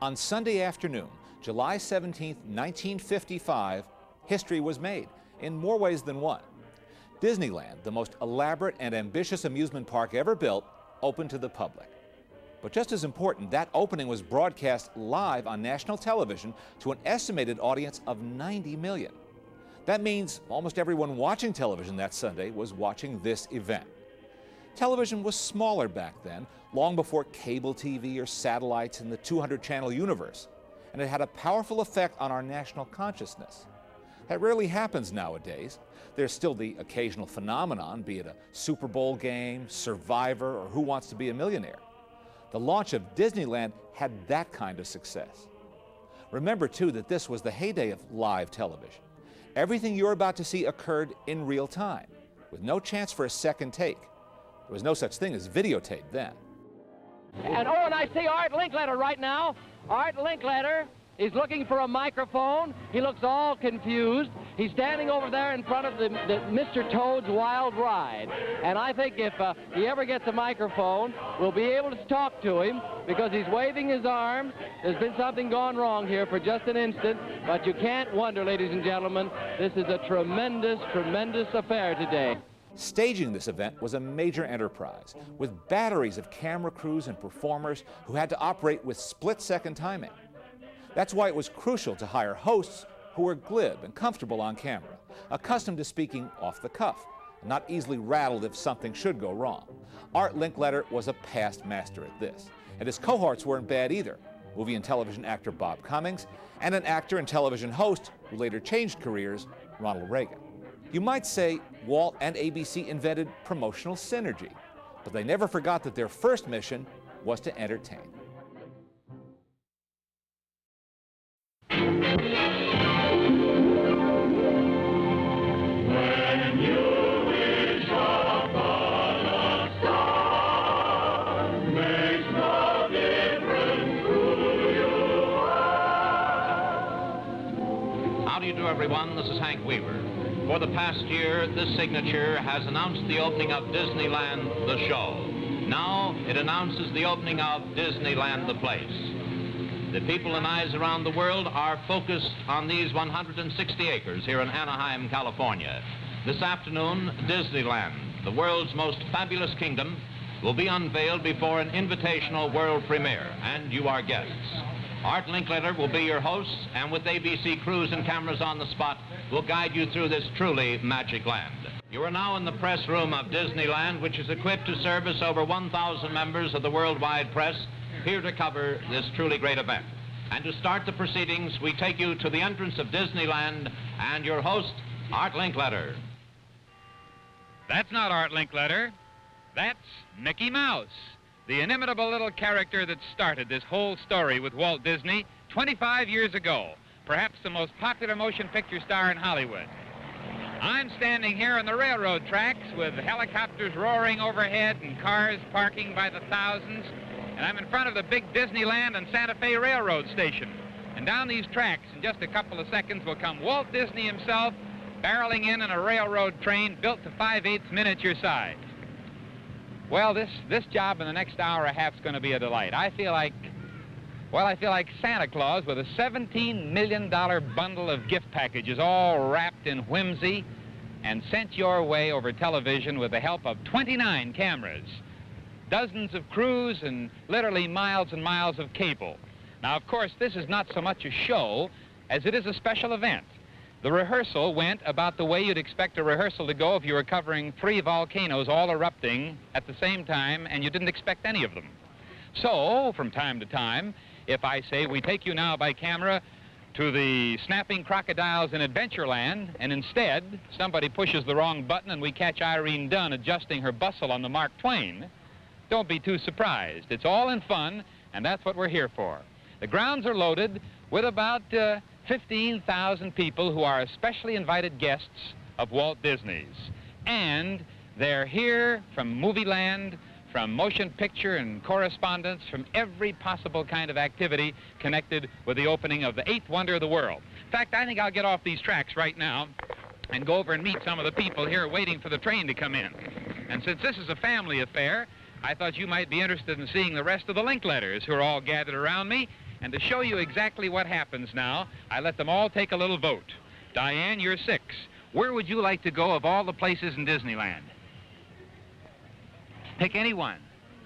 On Sunday afternoon, July 17, 1955, history was made in more ways than one. Disneyland, the most elaborate and ambitious amusement park ever built, opened to the public. But just as important, that opening was broadcast live on national television to an estimated audience of 90 million. That means almost everyone watching television that Sunday was watching this event. Television was smaller back then, long before cable TV or satellites in the 200-channel universe, and it had a powerful effect on our national consciousness. That rarely happens nowadays. There's still the occasional phenomenon, be it a Super Bowl game, Survivor, or Who Wants to Be a Millionaire. The launch of Disneyland had that kind of success. Remember, too, that this was the heyday of live television. Everything you're about to see occurred in real time, with no chance for a second take. There was no such thing as videotape then. And I see Art Linkletter right now. Art Linkletter is looking for a microphone. He looks all confused. He's standing over there in front of the Mr. Toad's Wild Ride. And I think if he ever gets a microphone, we'll be able to talk to him because he's waving his arm. There's been something gone wrong here for just an instant, but you can't wonder, ladies and gentlemen, this is a tremendous, tremendous affair today. Staging this event was a major enterprise, with batteries of camera crews and performers who had to operate with split-second timing. That's why it was crucial to hire hosts who were glib and comfortable on camera, accustomed to speaking off the cuff, and not easily rattled if something should go wrong. Art Linkletter was a past master at this, and his cohorts weren't bad either. Movie and television actor Bob Cummings, and an actor and television host who later changed careers, Ronald Reagan. You might say Walt and ABC invented promotional synergy, but they never forgot that their first mission was to entertain. When you wish upon a star, makes no difference who you are. How do you do, everyone? This is Hank Weaver. For the past year, this signature has announced the opening of Disneyland, the show. Now it announces the opening of Disneyland, the place. The people and eyes around the world are focused on these 160 acres here in Anaheim, California. This afternoon, Disneyland, the world's most fabulous kingdom, will be unveiled before an invitational world premiere, and you are guests. Art Linkletter will be your host, and with ABC crews and cameras on the spot, will guide you through this truly magic land. You are now in the press room of Disneyland, which is equipped to service over 1,000 members of the worldwide press, here to cover this truly great event. And to start the proceedings, we take you to the entrance of Disneyland and your host, Art Linkletter. That's not Art Linkletter. That's Mickey Mouse, the inimitable little character that started this whole story with Walt Disney 25 years ago, perhaps the most popular motion picture star in Hollywood. I'm standing here on the railroad tracks with helicopters roaring overhead and cars parking by the thousands, and I'm in front of the big Disneyland and Santa Fe Railroad station. And down these tracks, in just a couple of seconds, will come Walt Disney himself, barreling in a railroad train built to 5/8 miniature size. Well, this job in the next hour and a half is going to be a delight. I feel like Santa Claus with a $17 million bundle of gift packages all wrapped in whimsy and sent your way over television with the help of 29 cameras, dozens of crews, and literally miles and miles of cable. Now, of course, this is not so much a show as it is a special event. The rehearsal went about the way you'd expect a rehearsal to go if you were covering 3 volcanoes all erupting at the same time and you didn't expect any of them. So, from time to time, if I say we take you now by camera to the snapping crocodiles in Adventureland, and instead somebody pushes the wrong button and we catch Irene Dunn adjusting her bustle on the Mark Twain, don't be too surprised. It's all in fun, and that's what we're here for. The grounds are loaded with about 15,000 people who are especially invited guests of Walt Disney's. And they're here from movie land, from motion picture and correspondence, from every possible kind of activity connected with the opening of the 8th wonder of the world. In fact, I think I'll get off these tracks right now and go over and meet some of the people here waiting for the train to come in. And since this is a family affair, I thought you might be interested in seeing the rest of the Linkletters who are all gathered around me. And to show you exactly what happens now, I let them all take a little vote. Diane, you're 6. Where would you like to go of all the places in Disneyland? Pick any one.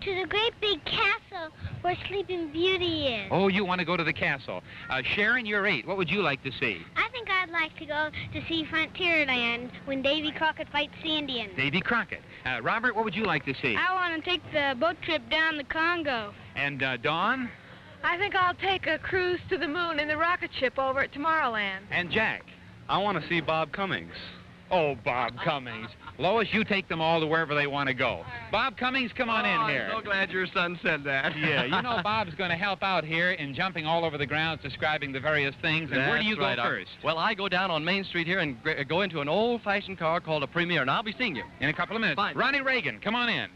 To the great big castle where Sleeping Beauty is. Oh, you want to go to the castle. Sharon, you're 8. What would you like to see? I think I'd like to go to see Frontierland when Davy Crockett fights the Indians. Davy Crockett. Robert, what would you like to see? I want to take the boat trip down the Congo. And Dawn? I think I'll take a cruise to the moon in the rocket ship over at Tomorrowland. And Jack? I want to see Bob Cummings. Oh, Bob Cummings. Lois, you take them all to wherever they want to go. Bob Cummings, come on in here. I'm so glad your son said that. Yeah, you know Bob's going to help out here in jumping all over the grounds, describing the various things. And where do you go first? Well, I go down on Main Street here and go into an old-fashioned car called a Premier, and I'll be seeing you. In a couple of minutes. Fine. Ronnie Reagan, come on in.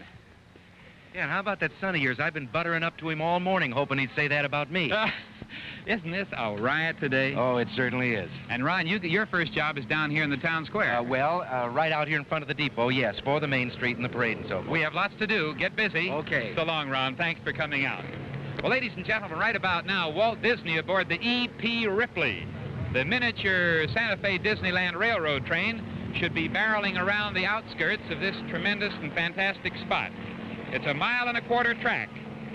Yeah, and how about that son of yours? I've been buttering up to him all morning, hoping he'd say that about me. Isn't this a riot today? Oh, it certainly is. And Ron, your first job is down here in the town square. Right out here in front of the depot, yes, for the Main Street and the parade and so forth. We have lots to do. Get busy. Okay. So long, Ron. Thanks for coming out. Well, ladies and gentlemen, right about now, Walt Disney aboard the E.P. Ripley. The miniature Santa Fe Disneyland Railroad train should be barreling around the outskirts of this tremendous and fantastic spot. It's a 1.25 mile track,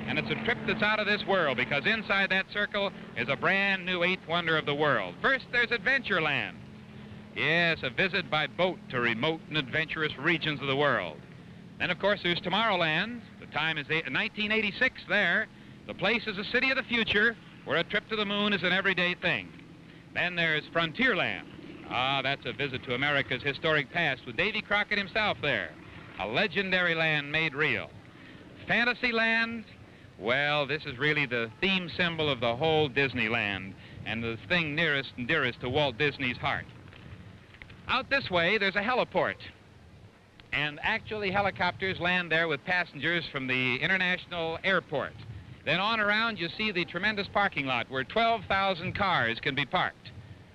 and it's a trip that's out of this world because inside that circle is a brand new 8th wonder of the world. First, there's Adventureland. Yes, a visit by boat to remote and adventurous regions of the world. Then, of course, there's Tomorrowland. The time is 1986 there. The place is a city of the future where a trip to the moon is an everyday thing. Then there's Frontierland. Ah, that's a visit to America's historic past with Davy Crockett himself there. A legendary land made real. Fantasyland, well, this is really the theme symbol of the whole Disneyland and the thing nearest and dearest to Walt Disney's heart. Out this way, there's a heliport. And actually, helicopters land there with passengers from the international airport. Then on around, you see the tremendous parking lot where 12,000 cars can be parked.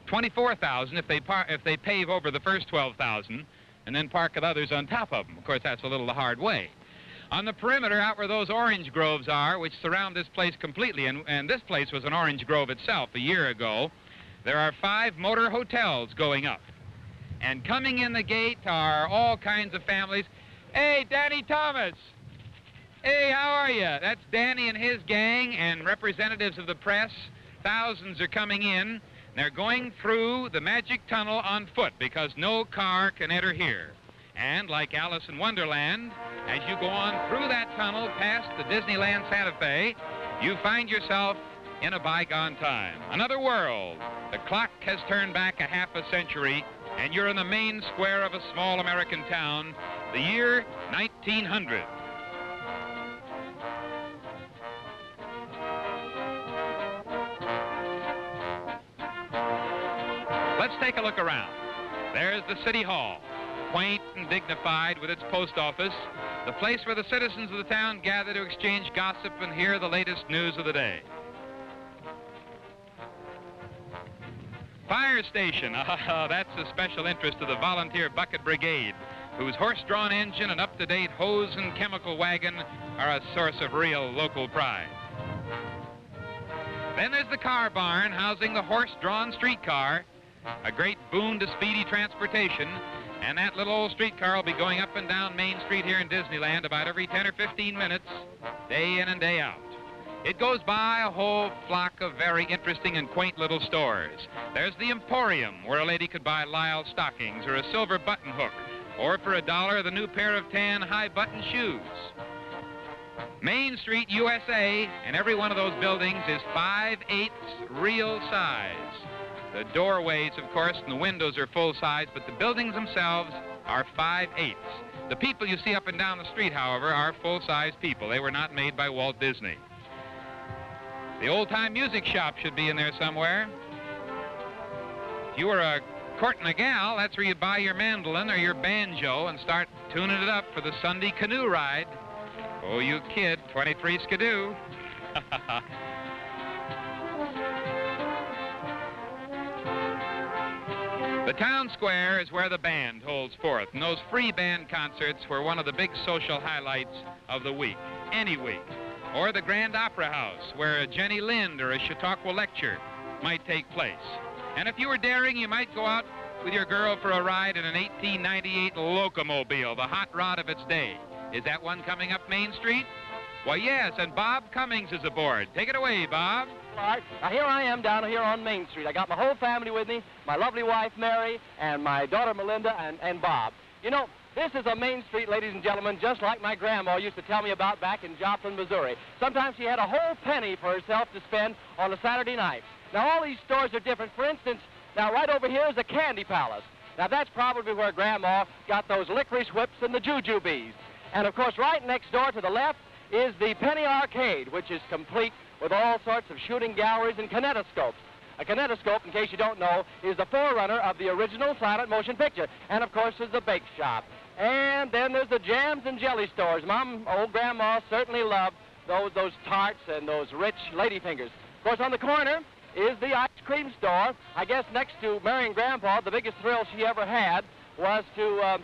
24,000 if they pave over the first 12,000 and then park others on top of them. Of course, that's a little the hard way. On the perimeter, out where those orange groves are, which surround this place completely, and this place was an orange grove itself a year ago, there are 5 motor hotels going up. And coming in the gate are all kinds of families. Hey, Danny Thomas! Hey, how are you? That's Danny and his gang and representatives of the press. Thousands are coming in. They're going through the magic tunnel on foot because no car can enter here. And like Alice in Wonderland, as you go on through that tunnel past the Disneyland Santa Fe, you find yourself in a bygone time. Another world. The clock has turned back a half a century, and you're in the main square of a small American town, the year 1900. Let's take a look around. There's the City Hall, quaint and dignified with its post office, the place where the citizens of the town gather to exchange gossip and hear the latest news of the day. Fire station, that's a special interest of the Volunteer Bucket Brigade, whose horse-drawn engine and up-to-date hose and chemical wagon are a source of real local pride. Then there's the car barn housing the horse-drawn streetcar, a great boon to speedy transportation, and that little old streetcar will be going up and down Main Street here in Disneyland about every 10 or 15 minutes, day in and day out. It goes by a whole flock of very interesting and quaint little stores. There's the Emporium, where a lady could buy Lyle stockings or a silver button hook, or for $1, the new pair of tan high-button shoes. Main Street U.S.A. and every one of those buildings is 5/8 real size. The doorways, of course, and the windows are full size, but the buildings themselves are 5/8. The people you see up and down the street, however, are full-size people. They were not made by Walt Disney. The old-time music shop should be in there somewhere. If you were courting a gal, that's where you buy your mandolin or your banjo and start tuning it up for the Sunday canoe ride. Oh, you kid, 23 skidoo. The town square is where the band holds forth, and those free band concerts were one of the big social highlights of the week, any week. or the Grand Opera House, where a Jenny Lind or a Chautauqua lecture might take place. And if you were daring, you might go out with your girl for a ride in an 1898 Locomobile, the hot rod of its day. Is that one coming up Main Street? Why, yes, and Bob Cummings is aboard. Take it away, Bob. Art, now here I am down here on Main Street. I got my whole family with me, my lovely wife, Mary, and my daughter, Melinda, and Bob. You know, this is a Main Street, ladies and gentlemen, just like my grandma used to tell me about back in Joplin, Missouri. Sometimes she had a whole penny for herself to spend on a Saturday night. Now, all these stores are different. For instance, now right over here is a Candy Palace. Now, that's probably where Grandma got those licorice whips and the jujubes. And, of course, right next door to the left is the Penny Arcade, which is complete with all sorts of shooting galleries and kinetoscopes. A kinetoscope, in case you don't know, is the forerunner of the original silent motion picture. And, of course, there's the bake shop. And then there's the jams and jelly stores. Old Grandma certainly loved those tarts and those rich ladyfingers. Of course, on the corner is the ice cream store. I guess next to Mary and Grandpa, the biggest thrill she ever had was to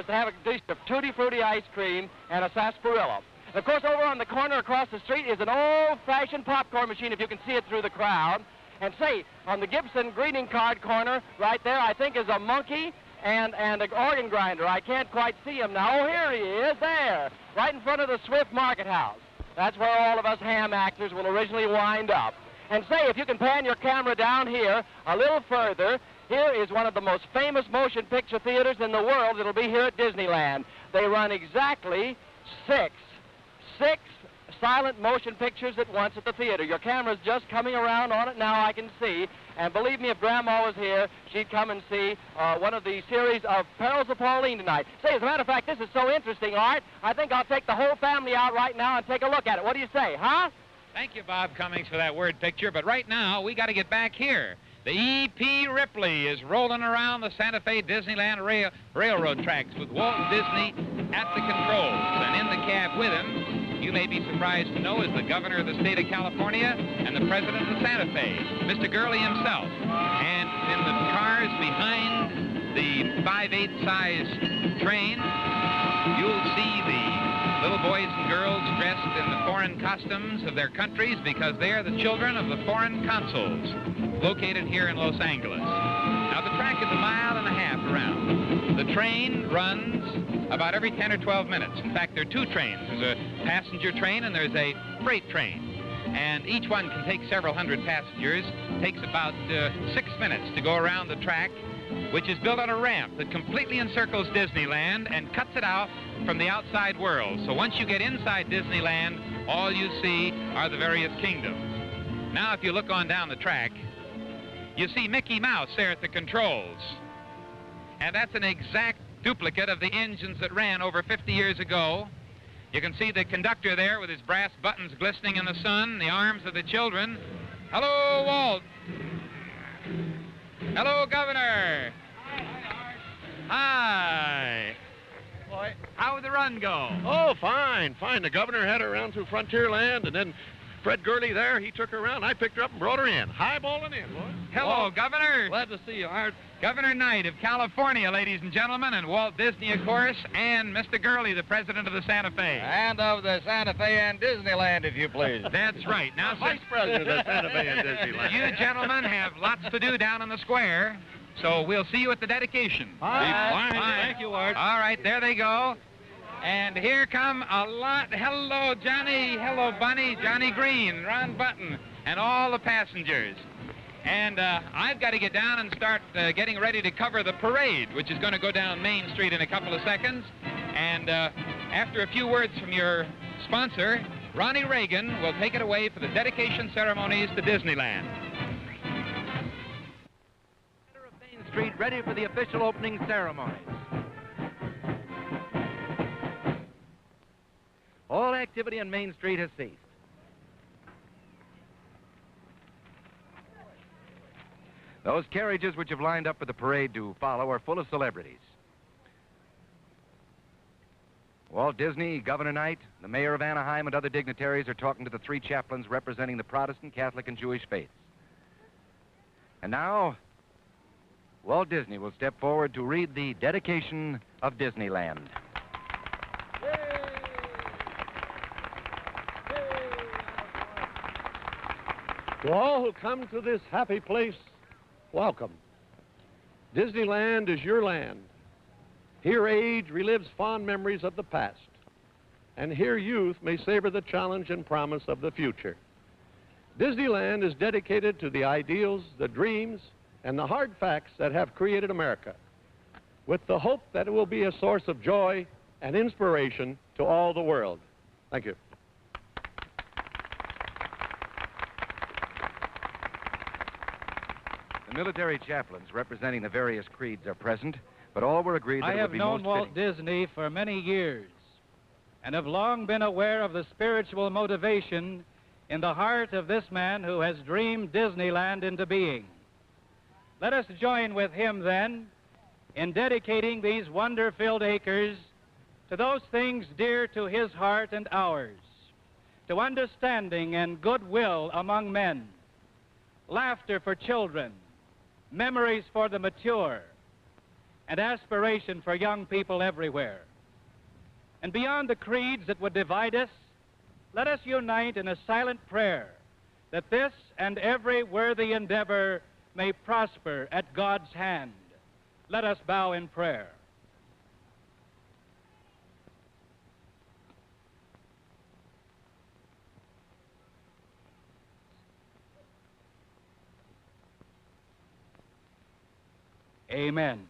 have a dish of Tutti Frutti ice cream and a sarsaparilla. And of course, over on the corner across the street is an old-fashioned popcorn machine, if you can see it through the crowd. And say, on the Gibson greeting card corner right there, I think is a monkey and an organ grinder. I can't quite see him now. Oh, here he is, there, right in front of the Swift Market House. That's where all of us ham actors will originally wind up. And say, if you can pan your camera down here a little further, here is one of the most famous motion picture theaters in the world. It'll be here at Disneyland. They run exactly six silent motion pictures at once at the theater. Your camera's just coming around on it now, I can see. And believe me, if Grandma was here, she'd come and see one of the series of Perils of Pauline tonight. Say, as a matter of fact, this is so interesting, Art, I think I'll take the whole family out right now and take a look at it. What do you say, huh? Thank you, Bob Cummings, for that word picture, but right now we got to get back here. The E.P. Ripley is rolling around the Santa Fe Disneyland railroad tracks with Walt Disney at the controls. And in the cab with him, you may be surprised to know, is the governor of the state of California and the president of Santa Fe, Mr. Gurley himself. And in the cars behind the 5/8 size train, you'll see the little boys and girls dressed in the foreign costumes of their countries because they are the children of the foreign consuls located here in Los Angeles. Now, the track is 1.5 miles around. The train runs about every 10 or 12 minutes. In fact, there are two trains. There's a passenger train and there's a freight train. And each one can take several hundred passengers. It takes about 6 minutes to go around the track, which is built on a ramp that completely encircles Disneyland and cuts it out from the outside world. So once you get inside Disneyland, all you see are the various kingdoms. Now, if you look on down the track, you see Mickey Mouse there at the controls. And that's an exact duplicate of the engines that ran over 50 years ago. You can see the conductor there with his brass buttons glistening in the sun, the arms of the children. Hello, Walt. Hello, Governor. Hi. Boy, how would the run go? Oh, fine, fine. The governor had her around through Frontierland, and then Fred Gurley there, he took her around. I picked her up and brought her in. Highballing in, boy. Hello, Walt. Governor. Glad to see you, Art. Governor Knight of California, ladies and gentlemen, and Walt Disney, of course, and Mr. Gurley, the president of the Santa Fe. And of the Santa Fe and Disneyland, if you please. That's right. Now, Vice President of Santa Fe and Disneyland. You gentlemen have lots to do down in the square, so we'll see you at the dedication. Fine. Thank you, Art. All right, there they go. And here come a lot. Hello, Johnny. Hello, Bunny. Johnny Green, Ron Button, and all the passengers. And I've got to get down and start getting ready to cover the parade, which is going to go down Main Street in a couple of seconds. And after a few words from your sponsor, Ronnie Reagan will take it away for the dedication ceremonies to Disneyland. Main Street ready for the official opening ceremonies. All activity on Main Street has ceased. Those carriages which have lined up for the parade to follow are full of celebrities. Walt Disney, Governor Knight, the mayor of Anaheim, and other dignitaries are talking to the three chaplains representing the Protestant, Catholic, and Jewish faiths. And now, Walt Disney will step forward to read the dedication of Disneyland. To all who come to this happy place, welcome. Disneyland is your land. Here age relives fond memories of the past, and here youth may savor the challenge and promise of the future. Disneyland is dedicated to the ideals, the dreams, and the hard facts that have created America, with the hope that it will be a source of joy and inspiration to all the world. Thank you. The military chaplains representing the various creeds are present, but all were agreed that I it would have be known most Walt fitting. Disney for many years and have long been aware of the spiritual motivation in the heart of this man who has dreamed Disneyland into being. Let us join with him then in dedicating these wonder-filled acres to those things dear to his heart and ours, to understanding and goodwill among men, laughter for children, memories for the mature, and aspiration for young people everywhere. And beyond the creeds that would divide us, let us unite in a silent prayer that this and every worthy endeavor may prosper at God's hand. Let us bow in prayer. Amen.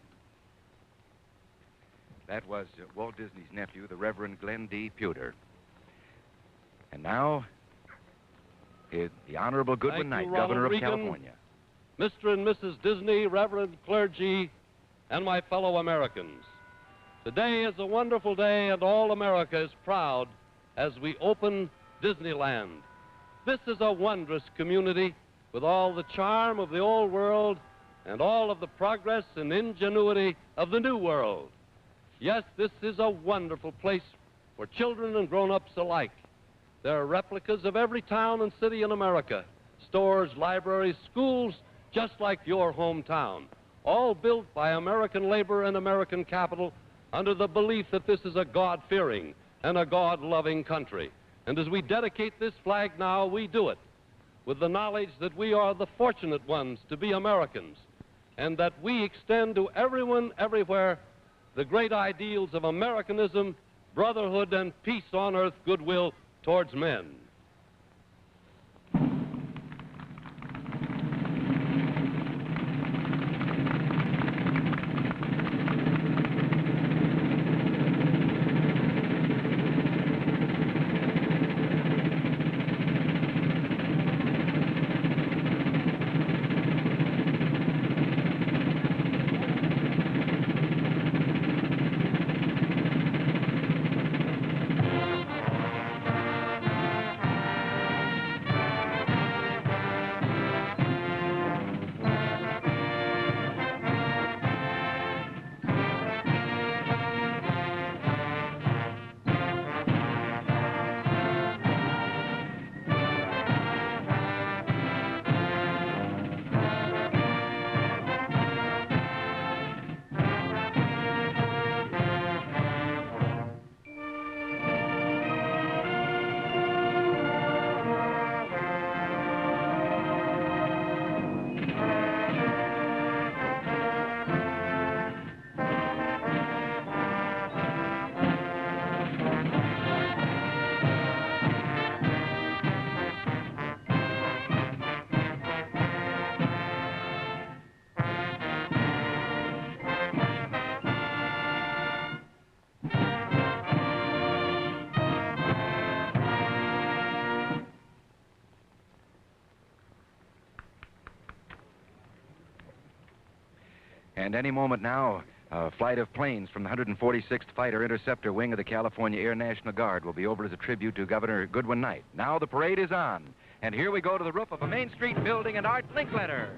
That was Walt Disney's nephew, the Reverend Glenn D. Pewter. And now, the Honorable Goodwin Knight, Governor of Reagan, California. Mr. and Mrs. Disney, reverend clergy, and my fellow Americans. Today is a wonderful day, and all America is proud as we open Disneyland. This is a wondrous community with all the charm of the old world and all of the progress and ingenuity of the new world. Yes, this is a wonderful place for children and grown-ups alike. There are replicas of every town and city in America, stores, libraries, schools, just like your hometown, all built by American labor and American capital under the belief that this is a God-fearing and a God-loving country. And as we dedicate this flag now, we do it with the knowledge that we are the fortunate ones to be Americans, and that we extend to everyone, everywhere, the great ideals of Americanism, brotherhood, and peace on earth, goodwill towards men. And any moment now, a flight of planes from the 146th Fighter Interceptor Wing of the California Air National Guard will be over as a tribute to Governor Goodwin Knight. Now the parade is on, and here we go to the roof of a Main Street building and Art Linkletter.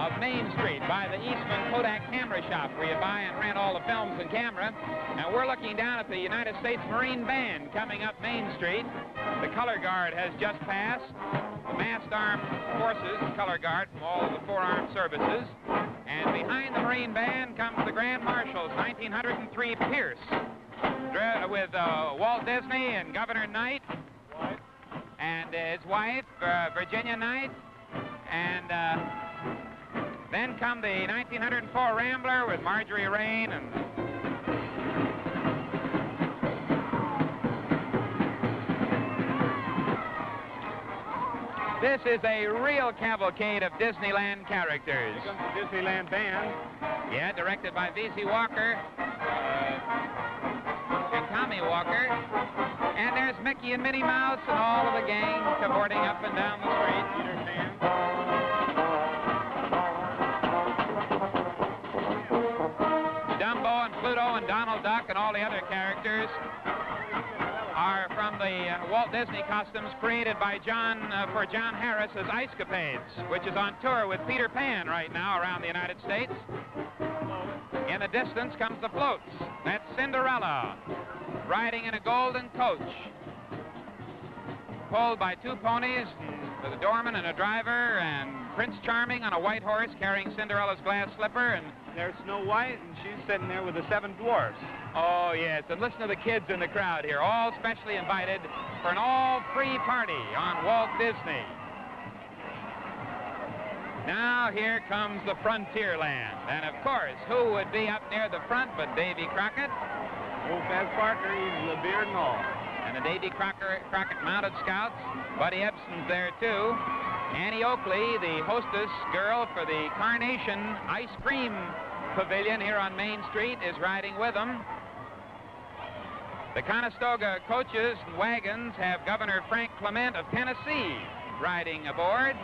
of Main Street by the Eastman Kodak Camera Shop, where you buy and rent all the films and camera. And we're looking down at the United States Marine Band coming up Main Street. The color guard has just passed. The massed armed forces color guard from all of the four armed services. And behind the Marine Band comes the Grand Marshal's 1903 Pierce with Walt Disney and Governor Knight and his wife, Virginia Knight. And then come the 1904 Rambler with Marjorie Rain and this is a real cavalcade of Disneyland characters. Here comes the Disneyland Band. Yeah, directed by V.C. Walker and Tommy Walker. And there's Mickey and Minnie Mouse and all of the gang cavorting up and down the street. Peter Pan. Dumbo and Pluto and Donald Duck and all the other characters are from the Walt Disney costumes created by for John Harris's Ice Capades, which is on tour with Peter Pan right now around the United States. In the distance comes the floats. That's Cinderella riding in a golden coach, pulled by two ponies with a doorman and a driver, and Prince Charming on a white horse carrying Cinderella's glass slipper, and There's Snow White, and she's sitting there with the seven dwarfs. oh, yes, and listen to the kids in the crowd here, all specially invited for an all-free party on Walt Disney. Now here comes the Frontierland, and of course, who would be up near the front but Davy Crockett? Old Faz Parker, he's the beard and all. And the Davy Crockett Mounted Scouts. Buddy Ebsen's there, too. Annie Oakley, the hostess girl for the Carnation Ice Cream Pavilion here on Main Street, is riding with them. The Conestoga coaches and wagons have Governor Frank Clement of Tennessee riding aboard.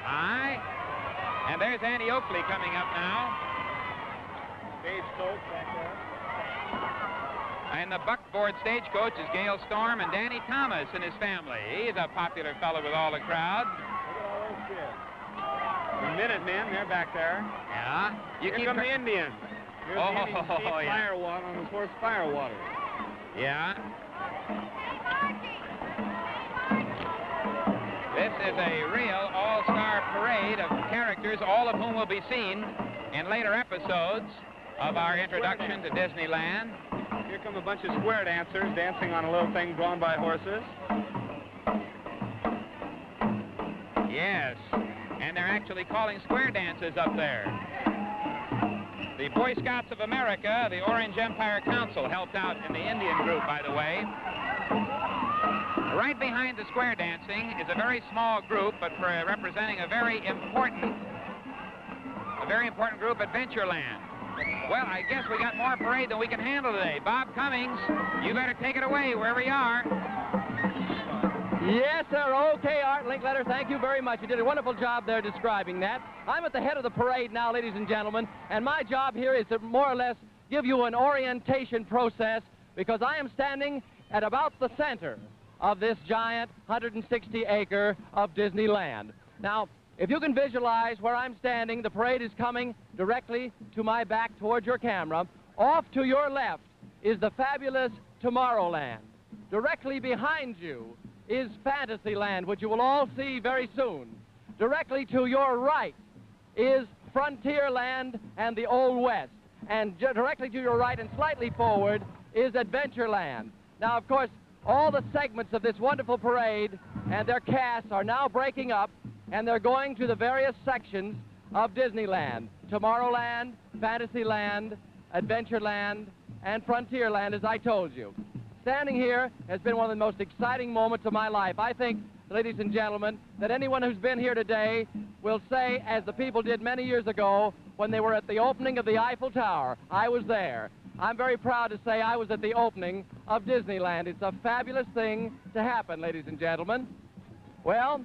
Aye. And there's Annie Oakley coming up now. Stagecoach back there. And the buckboard stagecoach is Gail Storm and Danny Thomas and his family. He's a popular fellow with all the crowd. Look at all those kids. The Minutemen, they're back there. Yeah. Here come the Indians. Here's the Indians, Steve yeah. Firewater on his horse Firewater. Yeah. This is a real all-star parade of characters, all of whom will be seen in later episodes of our introduction to Disneyland. Here come a bunch of square dancers dancing on a little thing drawn by horses. Yes, and they're actually calling square dances up there. The Boy Scouts of America, the Orange Empire Council, helped out in the Indian group, by the way. Right behind the square dancing is a very small group, but representing a very important group, Adventureland. Well, I guess we got more parade than we can handle today. Bob Cummings, you better take it away wherever you are. Yes, sir. Okay, Art Linkletter, thank you very much. You did a wonderful job there describing that. I'm at the head of the parade now, ladies and gentlemen, and my job here is to more or less give you an orientation process because I am standing at about the center of this giant 160-acre of Disneyland. Now, if you can visualize where I'm standing, the parade is coming directly to my back towards your camera. Off to your left is the fabulous Tomorrowland. Directly behind you is Fantasyland, which you will all see very soon. Directly to your right is Frontierland and the Old West. And directly to your right and slightly forward is Adventureland. Now, of course, all the segments of this wonderful parade and their casts are now breaking up, and they're going to the various sections of Disneyland. Tomorrowland, Fantasyland, Adventureland, and Frontierland, as I told you. Standing here has been one of the most exciting moments of my life. I think, ladies and gentlemen, that anyone who's been here today will say, as the people did many years ago when they were at the opening of the Eiffel Tower, I was there. I'm very proud to say I was at the opening of Disneyland. It's a fabulous thing to happen, ladies and gentlemen. Well,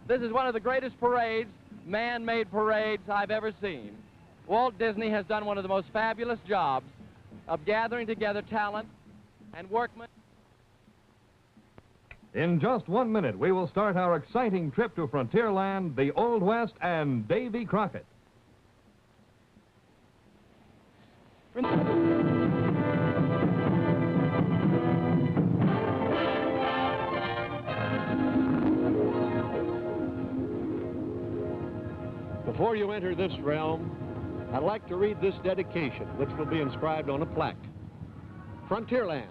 this is one of the greatest parades, man-made parades, I've ever seen. Walt Disney has done one of the most fabulous jobs of gathering together talent and workmen. In just 1 minute, we will start our exciting trip to Frontierland, the Old West, and Davy Crockett. Before you enter this realm, I'd like to read this dedication, which will be inscribed on a plaque. Frontierland.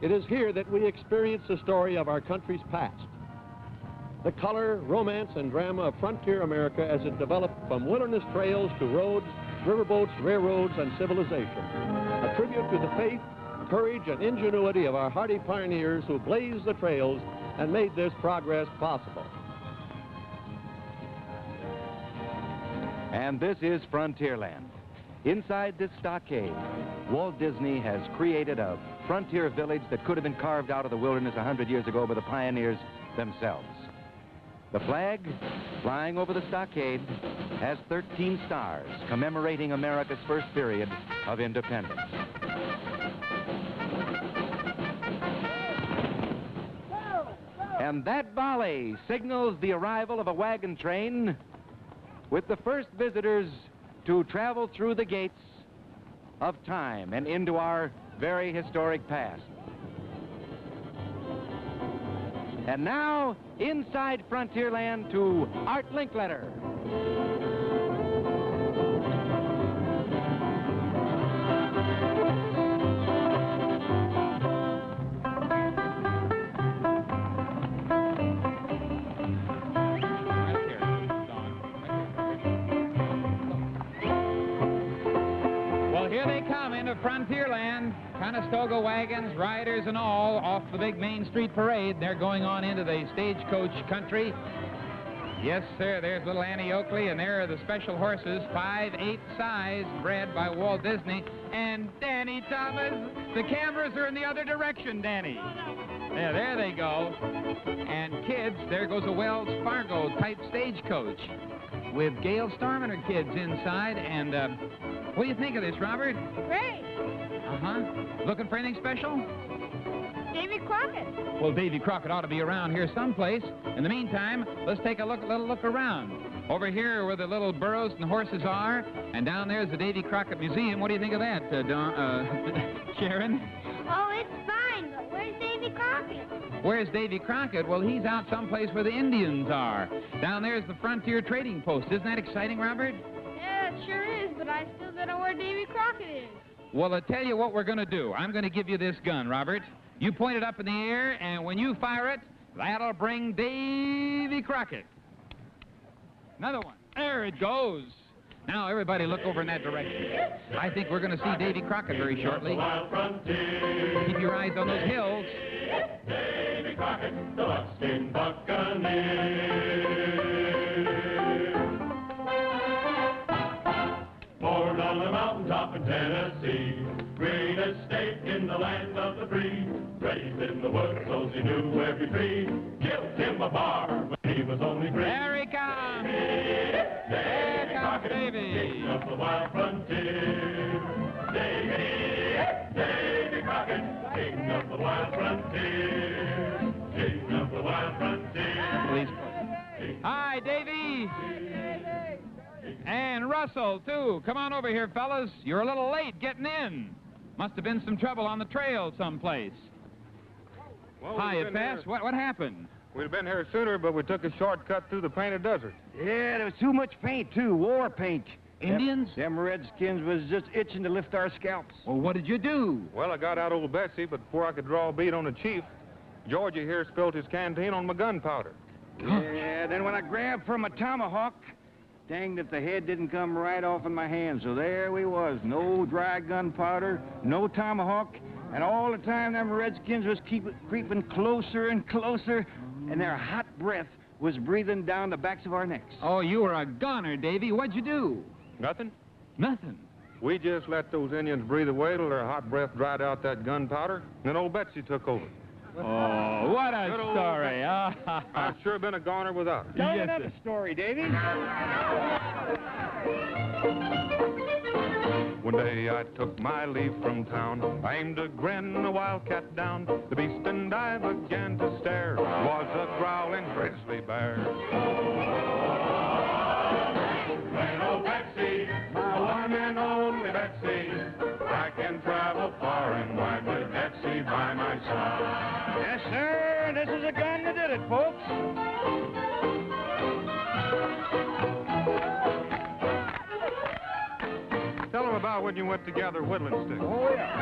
It is here that we experience the story of our country's past. The color, romance, and drama of frontier America as it developed from wilderness trails to roads, riverboats, railroads, and civilization. A tribute to the faith, courage, and ingenuity of our hardy pioneers who blazed the trails and made this progress possible. And this is Frontierland. Inside this stockade, Walt Disney has created a frontier village that could have been carved out of the wilderness 100 years ago by the pioneers themselves. The flag, flying over the stockade, has 13 stars commemorating America's first period of independence. And that volley signals the arrival of a wagon train with the first visitors to travel through the gates of time and into our very historic past. And now, inside Frontierland to Art Linkletter. Frontierland, Conestoga wagons, riders and all, off the big Main Street parade. They're going on into the stagecoach country. Yes, sir, there's little Annie Oakley, and there are the special horses, 5/8 size, bred by Walt Disney. And Danny Thomas, the cameras are in the other direction, Danny. Yeah, there they go. And kids, there goes a Wells Fargo type stagecoach with Gail Storm and her kids inside. And what do you think of this, Robert? Great. Uh-huh. Looking for anything special? Davy Crockett. Well, Davy Crockett ought to be around here someplace. In the meantime, let's take a little look around. Over here where the little burros and horses are, and down there's the Davy Crockett Museum. What do you think of that, Sharon? Oh, it's fine, but where's Davy Crockett? Where's Davy Crockett? Well, he's out someplace where the Indians are. Down there's the Frontier Trading Post. Isn't that exciting, Robert? Yeah, it sure is, but I still don't know where Davy Crockett is. Well, I'll tell you what we're going to do. I'm going to give you this gun, Robert. You point it up in the air, and when you fire it, that'll bring Davy Crockett. Another one. There it goes. Now, everybody look over in that direction. I think we're going to see Davy Crockett very shortly. Keep your eyes on those hills. Davy Crockett, the buckskin buccaneer. Born on the mountaintop in Tennessee, greenest state in the land of the free. Raised in the woods so he knew every tree. Killed him a bar when he was only green. There he comes. There comes Davy. King of the wild frontier. Davy Crockett, king of the wild frontier. King of the wild frontier. Please. Hi, Davy. And Russell, too. Come on over here, fellas. You're a little late getting in. Must have been some trouble on the trail someplace. Well, Hiya, Fess. What happened? We'd have been here sooner, but we took a shortcut through the painted desert. Yeah, there was too much paint, too. War paint. Indians? Them redskins was just itching to lift our scalps. Well, what did you do? Well, I got out old Betsy, but before I could draw a bead on the chief, Georgia here spilled his canteen on my gunpowder. Yeah, then when I grabbed for my tomahawk, dang if the head didn't come right off in my hand. So there we was, no dry gunpowder, no tomahawk, and all the time them redskins was creeping closer and closer, and their hot breath was breathing down the backs of our necks. Oh, you were a goner, Davy. What'd you do? Nothing. Nothing. We just let those Indians breathe away till their hot breath dried out that gunpowder, and then old Betsy took over. Oh, what a story. I've sure been a goner without her. Tell another story, Davy. When One day I took my leave from town, I aimed a grin, a wildcat down. The beast and I began to stare, was a growling grizzly bear. Little Betsy, my one and only Betsy, I can travel far and wide with Betsy by my side. Yes, sir, this is a gun that did it, folks. Tell them about when you went to gather whittling sticks. Oh, yeah.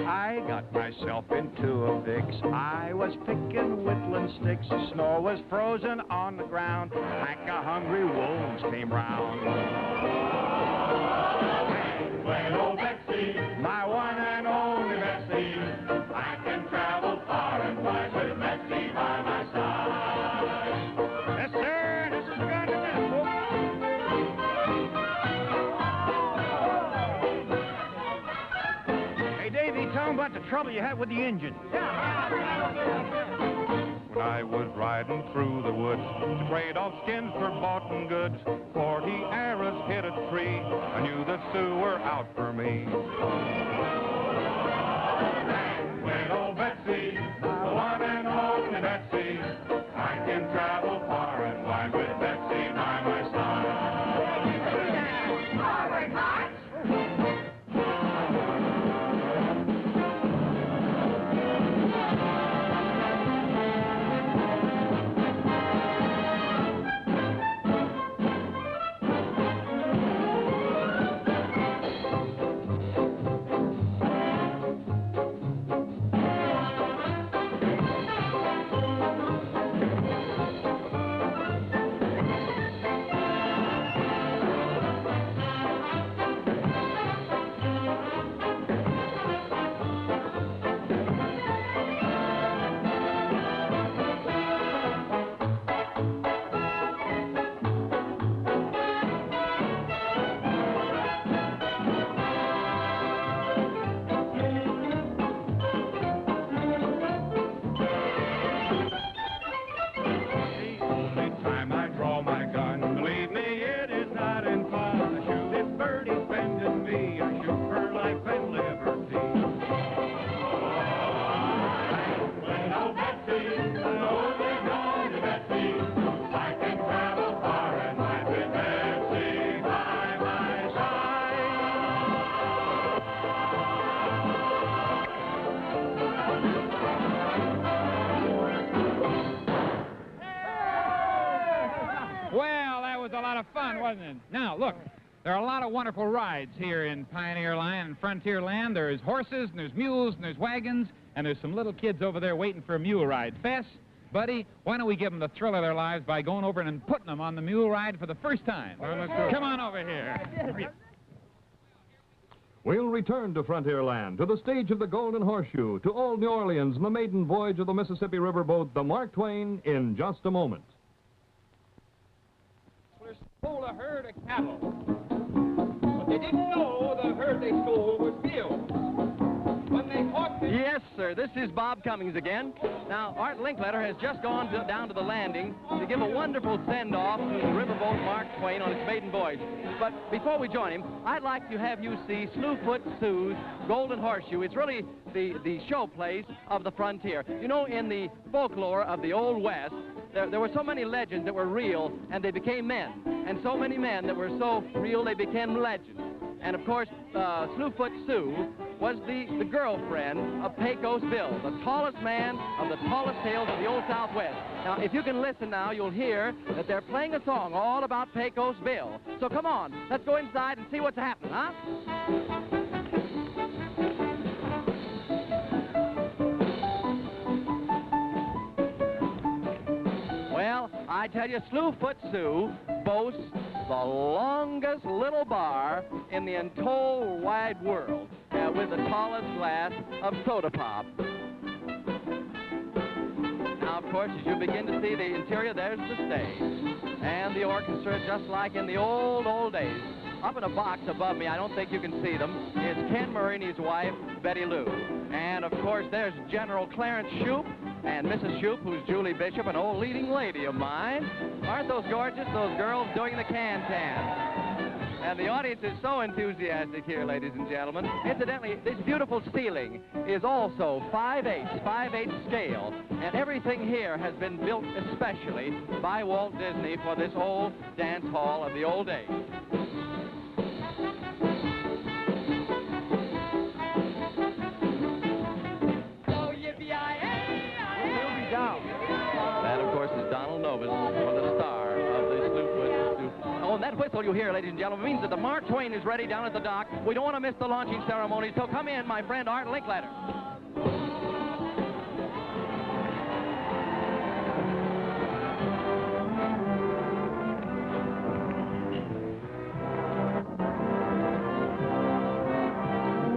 I got myself into a fix. I was picking whittling sticks. The snow was frozen on the ground. Pack of hungry wolves came round. Little Betsy, My one and only Betsy, I can travel far and wide with Betsy by my side. yes, sir, this is the gun that did it, folks. Hey, Davey, tell them about the trouble you had with the engine. When I was riding through the woods to trade off skins for bought and goods, 40 arrows hit a tree. I knew the Sioux were out for me. Little Betsy, the one and only Betsy, I can travel far and wide with Betsy by my side. Forward, march! Wasn't it? Now, look, there are a lot of wonderful rides here in Pioneer Land and Frontier Land. There's horses, and there's mules, and there's wagons, and there's some little kids over there waiting for a mule ride. Fess, buddy, why don't we give them the thrill of their lives by going over and putting them on the mule ride for the first time? Let's go. Come on over here. We'll return to Frontierland, to the stage of the Golden Horseshoe, to old New Orleans and the maiden voyage of the Mississippi River boat, the Mark Twain, in just a moment. Stole a herd of cattle, but they didn't know the herd they stole was Bill. When they caught the... Yes, sir, this is Bob Cummings again. Now, Art Linkletter has just gone down to the landing to give a wonderful send-off to the riverboat Mark Twain on its maiden voyage. But before we join him, I'd like to have you see Slewfoot Sue's Golden Horseshoe. It's really the showplace of the frontier. You know, in the folklore of the Old West, there were so many legends that were real, and they became men. And so many men that were so real, they became legends. And, of course, Slewfoot Sue was the girlfriend of Pecos Bill, the tallest man of the tallest tales of the Old Southwest. Now, if you can listen now, you'll hear that they're playing a song all about Pecos Bill. So come on, let's go inside and see what's happening, huh? Well, I tell you, Slewfoot Sue boasts the longest little bar in the entire wide world, with the tallest glass of soda pop. Now, of course, as you begin to see the interior, there's the stage and the orchestra, just like in the old days. Up in a box above me, I don't think you can see them, is Ken Murray and his wife, Betty Lou. And, of course, there's General Clarence Shoup and Mrs. Shoup, who's Julie Bishop, an old leading lady of mine. Aren't those gorgeous, those girls doing the can-can? And the audience is so enthusiastic here, ladies and gentlemen. Incidentally, this beautiful ceiling is also 5/8 scale. And everything here has been built especially by Walt Disney for this old dance hall of the old days. That, of course, is Donald Novus, or the star of the Sloop Whistle. Oh, and that whistle you hear, ladies and gentlemen, means that the Mark Twain is ready down at the dock. We don't want to miss the launching ceremony, so come in, my friend Art Linkletter.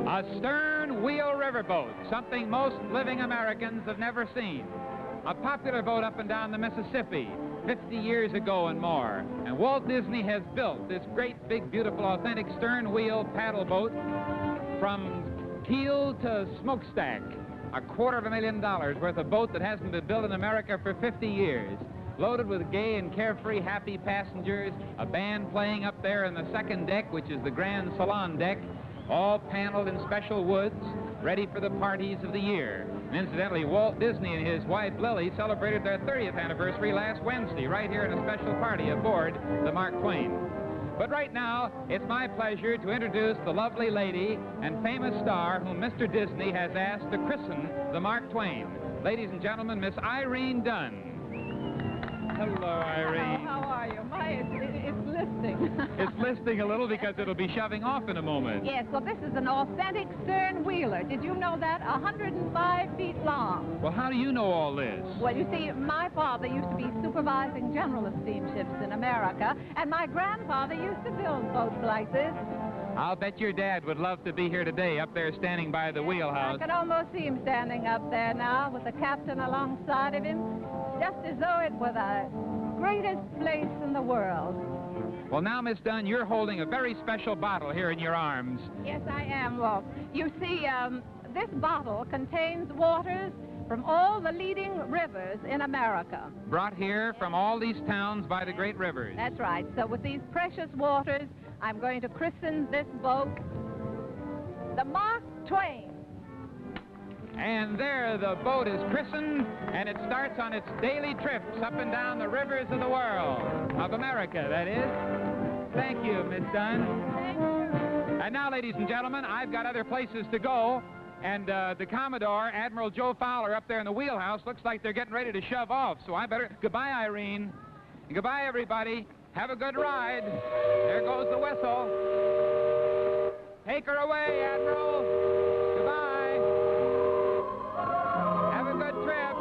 A stern wheel riverboat, something most living Americans have never seen. A popular boat up and down the Mississippi 50 years ago and more. And Walt Disney has built this great, big, beautiful, authentic stern wheel paddle boat from keel to smokestack. $250,000 worth of boat that hasn't been built in America for 50 years. Loaded with gay and carefree, happy passengers, a band playing up there in the second deck, which is the Grand Salon deck, all paneled in special woods, ready for the parties of the year. And incidentally, Walt Disney and his wife Lily celebrated their 30th anniversary last Wednesday, right here in a special party aboard the Mark Twain. But right now, it's my pleasure to introduce the lovely lady and famous star whom Mr. Disney has asked to christen the Mark Twain. Ladies and gentlemen, Miss Irene Dunn. Hello, Irene. How are you? It's listing. It's listing a little because it'll be shoving off in a moment. Yes, well, this is an authentic stern wheeler. Did you know that? 105 feet long. Well, how do you know all this? Well, you see, my father used to be supervising general of steamships in America, and my grandfather used to build boats like this. I'll bet your dad would love to be here today, up there standing by the wheelhouse. I can almost see him standing up there now with the captain alongside of him, just as though it were the greatest place in the world. Well, now, Miss Dunn, you're holding a very special bottle here in your arms. Yes, I am, Walt. You see, this bottle contains waters from all the leading rivers in America. Brought here from all these towns by the great rivers. That's right. So with these precious waters, I'm going to christen this boat the Mark Twain. And there the boat is christened, and it starts on its daily trips up and down the rivers of the world, of America, that is. Thank you, Miss Dunn. Thank you. And now, ladies and gentlemen, I've got other places to go, and the Commodore, Admiral Joe Fowler, up there in the wheelhouse, looks like they're getting ready to shove off, so I better... Goodbye, Irene. And goodbye, everybody. Have a good ride. There goes the whistle. Take her away, Admiral. Goodbye. Have a good trip.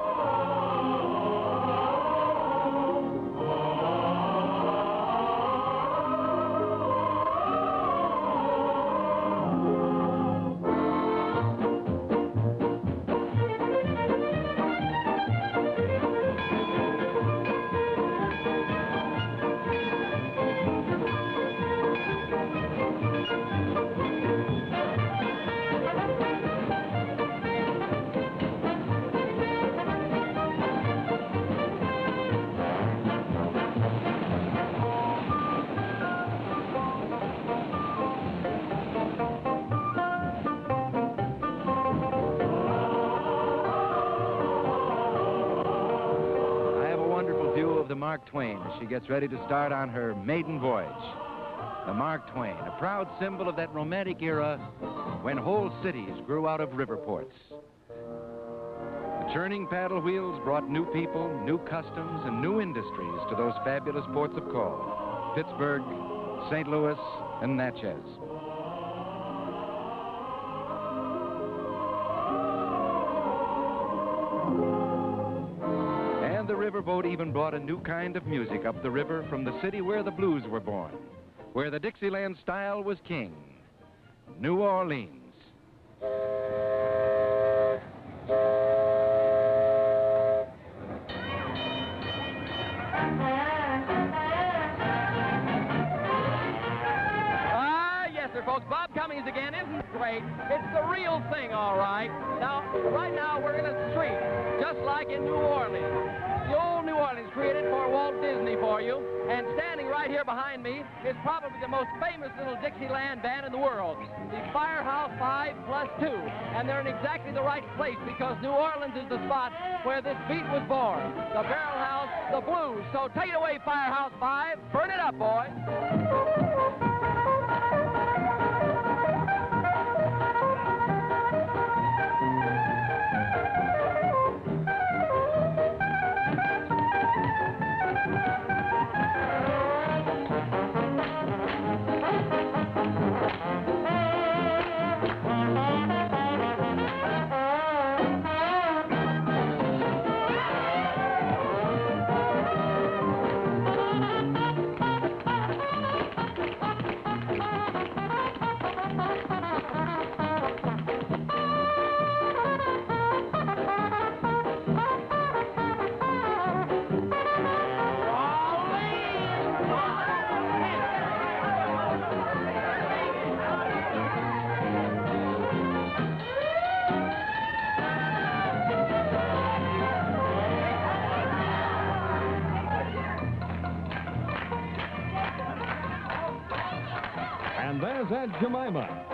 The Mark Twain as she gets ready to start on her maiden voyage. The Mark Twain, a proud symbol of that romantic era when whole cities grew out of river ports. The churning paddle wheels brought new people, new customs, and new industries to those fabulous ports of call: Pittsburgh, St. Louis, and Natchez. The riverboat even brought a new kind of music up the river from the city where the blues were born, where the Dixieland style was king, New Orleans. folks. Bob Cummings again. Isn't it great? It's the real thing, all right. Now, right now, we're in a street, just like in New Orleans. The old New Orleans created for Walt Disney for you. And standing right here behind me is probably the most famous little Dixieland band in the world, the Firehouse 5 plus 2. And they're in exactly the right place because New Orleans is the spot where this beat was born. The Barrel House, the blues. So take it away, Firehouse 5. Burn it up, boys. And there's Aunt Jemima.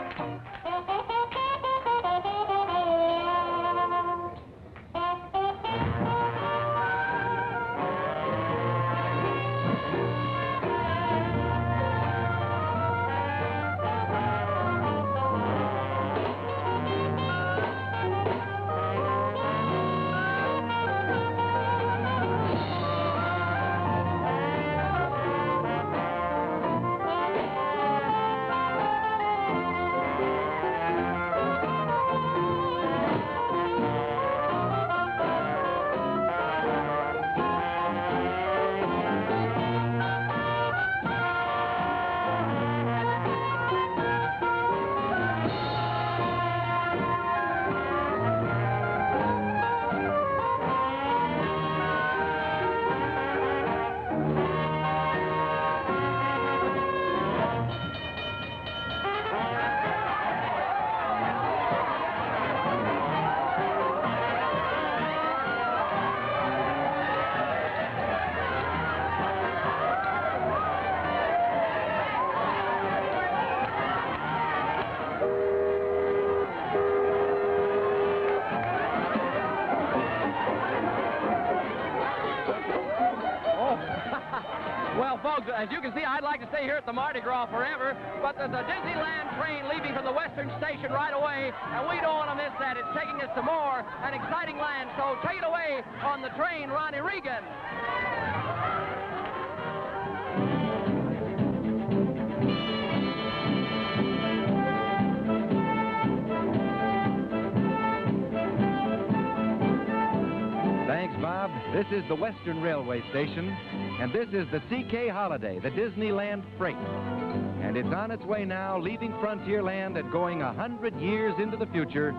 Well, folks, as you can see, I'd like to stay here at the Mardi Gras forever, but there's a Disneyland train leaving from the Western Station right away, and we don't want to miss that. It's taking us to more an exciting land, so take it away on the train, Ronnie Reagan. Thanks, Bob. This is the Western Railway Station, and this is the CK Holiday, the Disneyland Freight. And it's on its way now, leaving Frontierland and going 100 years into the future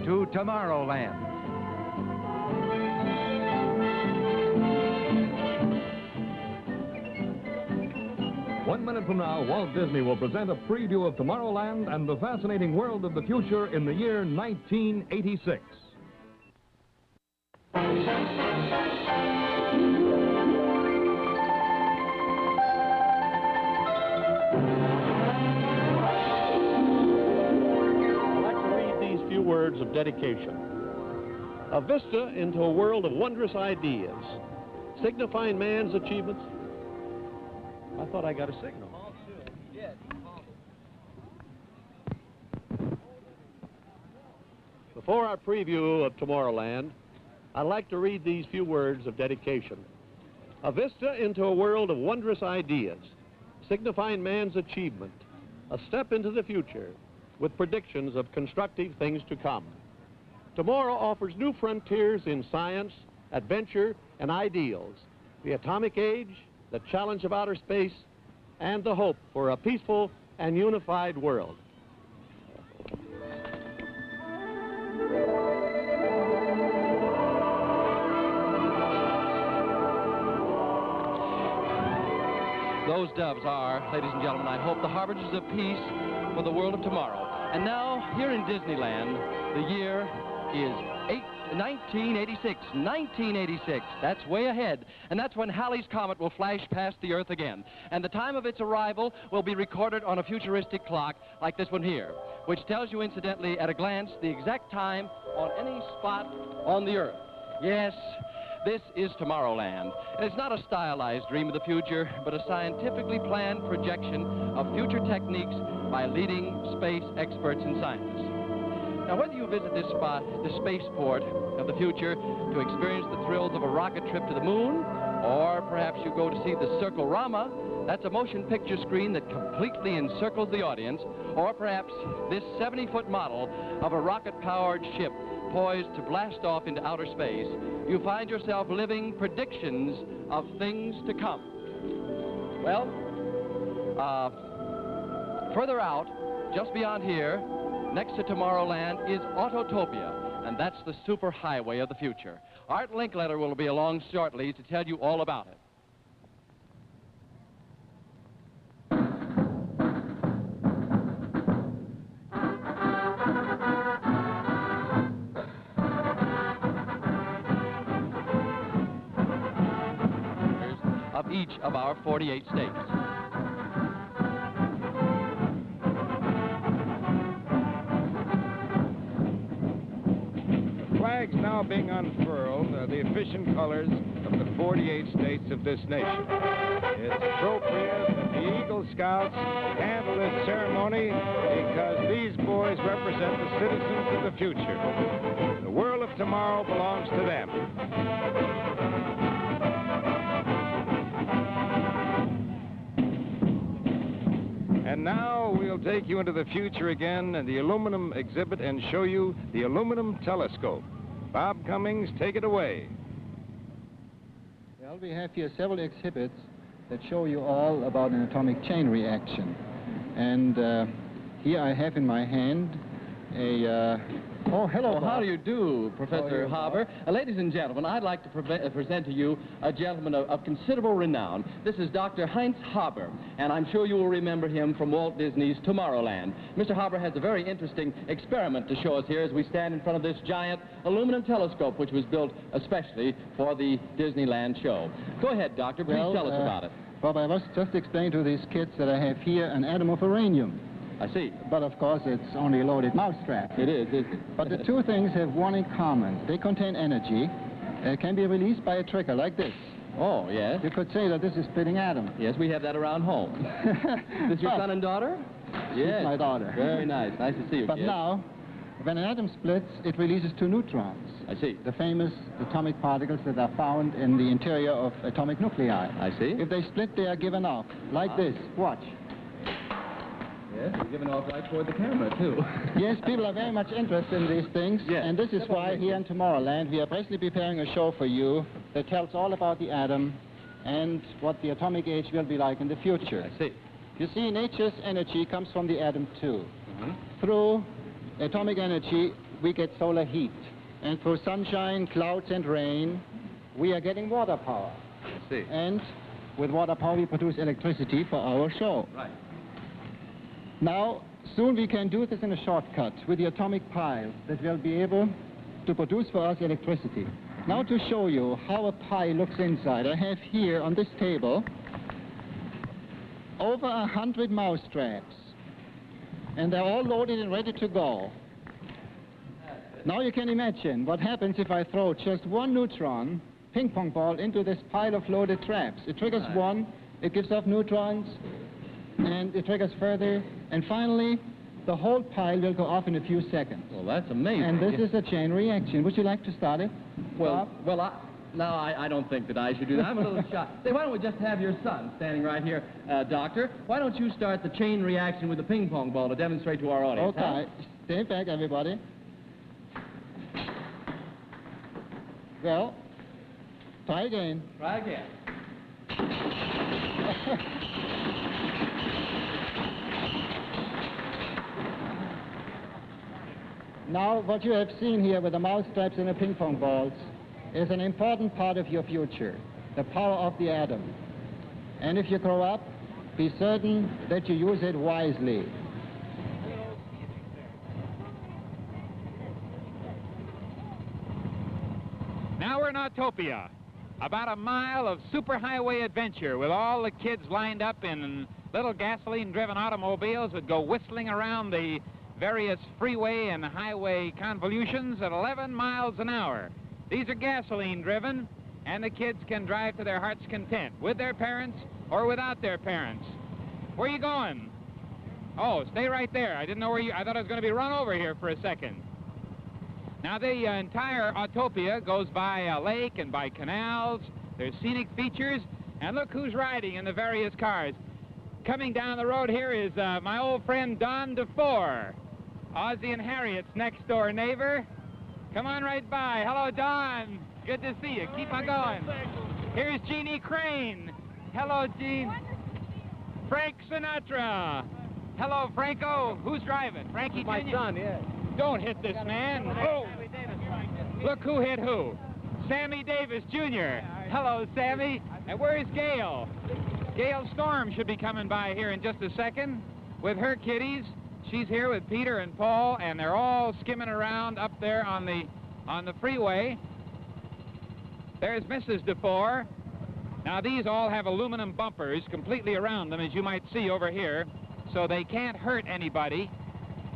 to Tomorrowland. One minute from now, Walt Disney will present a preview of Tomorrowland and the fascinating world of the future in the year 1986. Words of dedication. A vista into a world of wondrous ideas, signifying man's achievements. I thought I got a signal. Before our preview of Tomorrowland, I'd like to read these few words of dedication. A vista into a world of wondrous ideas, signifying man's achievement, a step into the future, with predictions of constructive things to come. Tomorrow offers new frontiers in science, adventure, and ideals, the atomic age, the challenge of outer space, and the hope for a peaceful and unified world. Those doves are, ladies and gentlemen, I hope, the harbingers of peace for the world of tomorrow. And now, here in Disneyland, the year is 1986. 1986. That's way ahead. And that's when Halley's Comet will flash past the Earth again. And the time of its arrival will be recorded on a futuristic clock like this one here, which tells you, incidentally, at a glance, the exact time on any spot on the Earth. Yes, this is Tomorrowland. And it's not a stylized dream of the future, but a scientifically planned projection of future techniques by leading space experts and scientists. Now, whether you visit this spot, the spaceport of the future, to experience the thrills of a rocket trip to the moon, or perhaps you go to see the Circle-Rama, that's a motion picture screen that completely encircles the audience, or perhaps this 70-foot model of a rocket-powered ship poised to blast off into outer space, you find yourself living predictions of things to come. Well, further out, just beyond here, next to Tomorrowland, is Autotopia, and that's the superhighway of the future. Art Linkletter will be along shortly to tell you all about it. Of each of our 48 states. Flags now being unfurled are the efficient colors of the 48 states of this nation. It's appropriate that the Eagle Scouts handle this ceremony because these boys represent the citizens of the future. The world of tomorrow belongs to them. And now we'll take you into the future again in the aluminum exhibit and show you the aluminum telescope. Bob Cummings, take it away. Well, we have here several exhibits that show you all about an atomic chain reaction. And here I have in my hand a... Oh, hello, Well, how do you do, Professor Haber? Ladies and gentlemen, I'd like to present to you a gentleman of considerable renown. This is Dr. Heinz Haber, and I'm sure you will remember him from Walt Disney's Tomorrowland. Mr. Haber has a very interesting experiment to show us here as we stand in front of this giant aluminum telescope, which was built especially for the Disneyland show. Go ahead, Doctor. Please tell us about it. Bob, I was just explaining to these kids that I have here an atom of uranium. I see. But of course, it's only a loaded mousetrap. It is, isn't it? But the two things have one in common. They contain energy. Can be released by a trigger like this. Oh, yes. You could say that this is splitting atom. Yes, we have that around home. Is this your son and daughter? Yes. My daughter. Very nice. Nice to see you, But kid. now, when an atom splits, it releases two neutrons. I see. The famous atomic particles that are found in the interior of atomic nuclei. I see. If they split, they are given off, like this. Watch. Yes, you're giving off right toward the camera, too. Yes, people are very much interested in these things. Yes. And this is why here in Tomorrowland we are presently preparing a show for you that tells all about the atom and what the atomic age will be like in the future. I see. You see, nature's energy comes from the atom too. Mm-hmm. Through atomic energy, we get solar heat. And through sunshine, clouds, and rain, we are getting water power. I see. And with water power, we produce electricity for our show. Right. Now, soon we can do this in a shortcut with the atomic pile that will be able to produce for us electricity. Now, to show you how a pile looks inside, I have here on this table over 100 mousetraps. And they're all loaded and ready to go. Now you can imagine what happens if I throw just one neutron ping pong ball into this pile of loaded traps. It triggers one, it gives off neutrons, and it triggers further, and finally the whole pile will go off in a few seconds. Well, that's amazing. And this is a chain reaction. Would you like to start it? Well, I don't think that I should do that. I'm a little shy. Say, why don't we just have your son standing right here, Doctor? Why don't you start the chain reaction with the ping pong ball to demonstrate to our audience? Okay. Stay back, everybody. Well, try again. Try again. Now, what you have seen here with the mousetraps and the ping pong balls is an important part of your future, the power of the atom. And if you grow up, be certain that you use it wisely. Now we're in Autopia, about a mile of superhighway adventure with all the kids lined up in little gasoline-driven automobiles that go whistling around the various freeway and highway convolutions at 11 miles an hour. These are gasoline-driven, and the kids can drive to their heart's content, with their parents or without their parents. Where are you going? Oh, stay right there. I didn't know where you... I thought I was going to be run over here for a second. Now, the entire Autopia goes by a lake and by canals. There's scenic features, and look who's riding in the various cars. Coming down the road here is my old friend Don DeFore, Ozzie and Harriet's next-door neighbor. Come on right by. Hello, Don. Good to see you. Keep on going. Here's Jeannie Crane. Hello, Jean. Frank Sinatra. Hello, Franco. Who's driving? Frankie My Jr.? son, yeah. Don't hit this man. Oh. Look who hit who. Sammy Davis, Jr. Hello, Sammy. And where's Gail? Gail Storm should be coming by here in just a second with her kiddies. She's here with Peter and Paul, and they're all skimming around up there on the freeway. There's Mrs. DeFore. Now, these all have aluminum bumpers completely around them, as you might see over here, so they can't hurt anybody.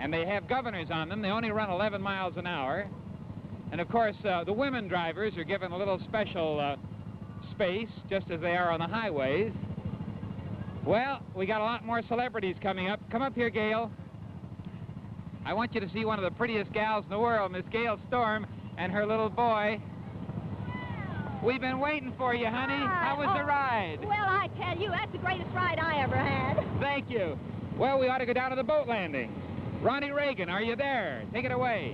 And they have governors on them. They only run 11 miles an hour. And, of course, the women drivers are given a little special space, just as they are on the highways. Well, we got a lot more celebrities coming up. Come up here, Gail. I want you to see one of the prettiest gals in the world, Miss Gail Storm, and her little boy. We've been waiting for you, honey. How was the ride? Well, I tell you, that's the greatest ride I ever had. Thank you. Well, we ought to go down to the boat landing. Ronnie Reagan, are you there? Take it away.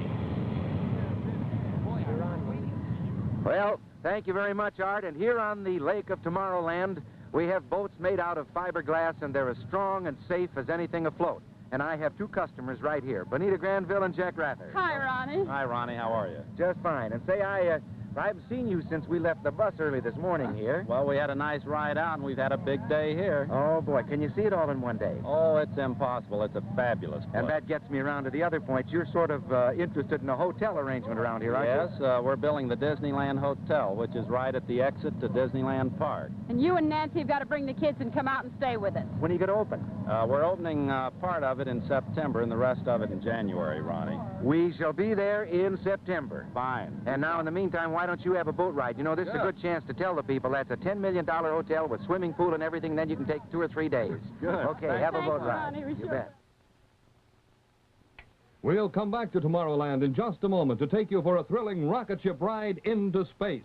Well, thank you very much, Art. And here on the Lake of Tomorrowland, we have boats made out of fiberglass, and they're as strong and safe as anything afloat. And I have two customers right here, Bonita Granville and Jack Rather. Hi, Ronnie. Hi, Ronnie. How are you? Just fine. And say, I haven't seen you since we left the bus early this morning here. Well, we had a nice ride out, and we've had a big day here. Oh, boy. Can you see it all in one day? Oh, it's impossible. It's a fabulous place. And that gets me around to the other point. You're sort of interested in a hotel arrangement around here, aren't you? Yes, we're building the Disneyland Hotel, which is right at the exit to Disneyland Park. And you and Nancy have got to bring the kids and come out and stay with us. When are you going to open? We're opening part of it in September and the rest of it in January, Ronnie. We shall be there in September. Fine. And now, in the meantime, why don't you have a boat ride? You know, this is a good chance to tell the people that's a $10 million hotel with swimming pool and everything, then you can take 2 or 3 days. Good. Okay, have a boat ride. Ronnie, You bet. We'll come back to Tomorrowland in just a moment to take you for a thrilling rocket ship ride into space.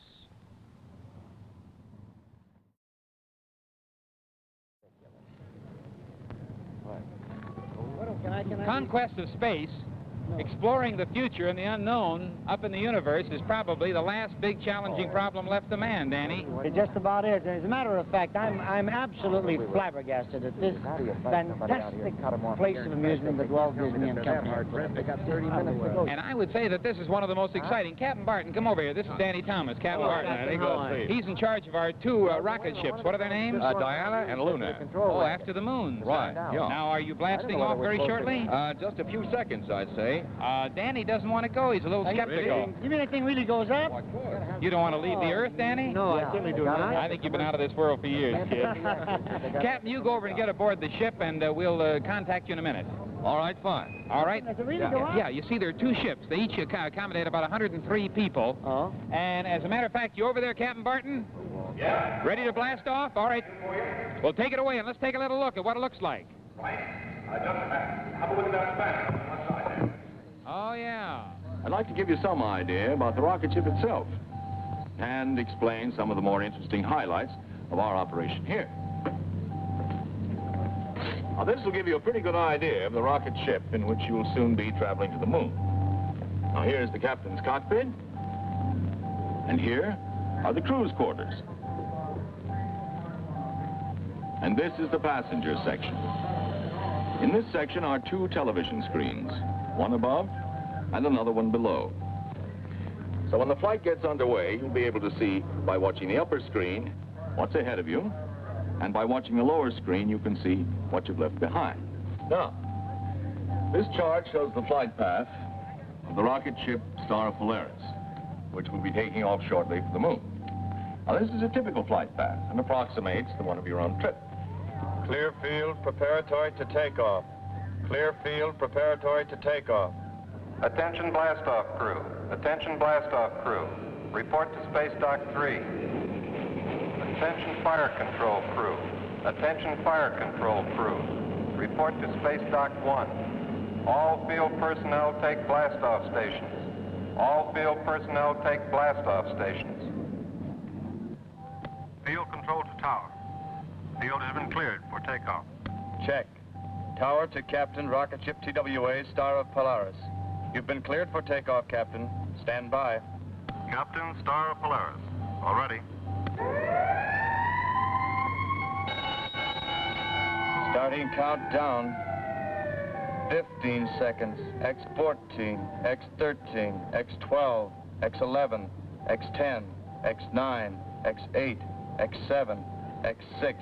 Conquest of space, exploring the future and the unknown up in the universe is probably the last big challenging problem left to man, Danny. It just about is. As a matter of fact, I'm absolutely flabbergasted at this fantastic place of amusement that Walt Disney and Company have put up. And I would say that this is one of the most exciting. Captain Barton, come over here. This is Danny Thomas. Captain Barton. He's in charge of our two rocket ships. What are their names? Diana and Luna. Oh, after the moon. Right, yeah. Now, are you blasting off very shortly? Just a few seconds, I'd say. Danny doesn't want to go. He's a little skeptical. You mean that thing really goes up? You don't want to leave the Earth, Danny? No, I certainly do not. I think you've been out of this world for years, kid. Captain, you go over and get aboard the ship, and we'll contact you in a minute. All right, fine. All right? Does it really go up? Yeah, you see, there are two ships. They each accommodate about 103 people. Oh. And as a matter of fact, you over there, Captain Barton? Yeah. Ready to blast off? All right. Well, take it away, and let's take a little look at what it looks like. Right. Just a minute. Have a look at that span on one side there. Oh, yeah. I'd like to give you some idea about the rocket ship itself and explain some of the more interesting highlights of our operation here. Now, this will give you a pretty good idea of the rocket ship in which you will soon be traveling to the moon. Now, here's the captain's cockpit, and here are the crew's quarters. And this is the passenger section. In this section are 2 television screens, one above and another one below. So when the flight gets underway, you'll be able to see, by watching the upper screen, what's ahead of you, And by watching the lower screen, you can see what you've left behind. Now, this chart shows the flight path of the rocket ship Star of Polaris, which will be taking off shortly for the moon. Now, this is a typical flight path and approximates the one of your own trip. Clear field preparatory to takeoff. Clear field preparatory to takeoff. Attention blast-off crew. Attention blast-off crew. Report to Space Dock 3. Attention fire control crew. Attention fire control crew. Report to Space Dock 1. All field personnel take blast-off stations. All field personnel take blast-off stations. Field control to tower. Field has been cleared for takeoff. Check. Tower to Captain, rocket ship TWA, Star of Polaris. You've been cleared for takeoff, Captain. Stand by. Captain, Star of Polaris. All ready. Starting countdown. 15 seconds. X14, X13, X12, X11, X10, X9, X8, X7, X6,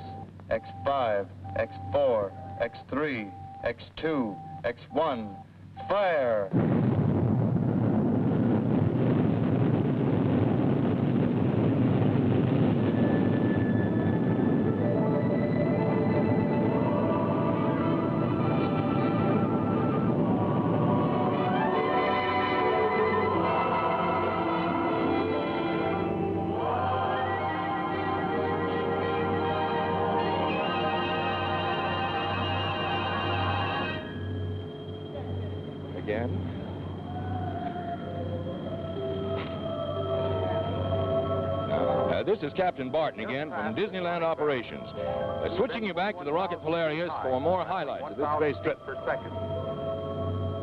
X5, X4, X3, X2, X1. Fire! This is Captain Barton again from Disneyland Operations. Switching you back to the Rocket Polaris for more highlights of this space trip.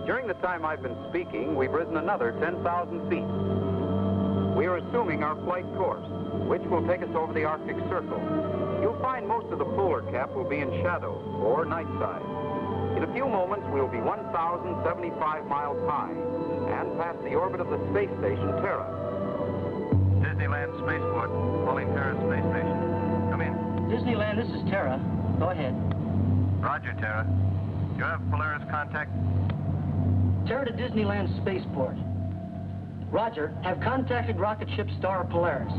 During the time I've been speaking, we've risen another 10,000 feet. We are assuming our flight course, which will take us over the Arctic Circle. You'll find most of the polar cap will be in shadow, or night side. In a few moments, we'll be 1,075 miles high and past the orbit of the space station, Terra. Disneyland Spaceport, calling Terra Space Station. Come in. Disneyland, this is Terra. Go ahead. Roger, Terra. You have Polaris contact? Terra to Disneyland Spaceport. Roger, have contacted rocket ship Star of Polaris.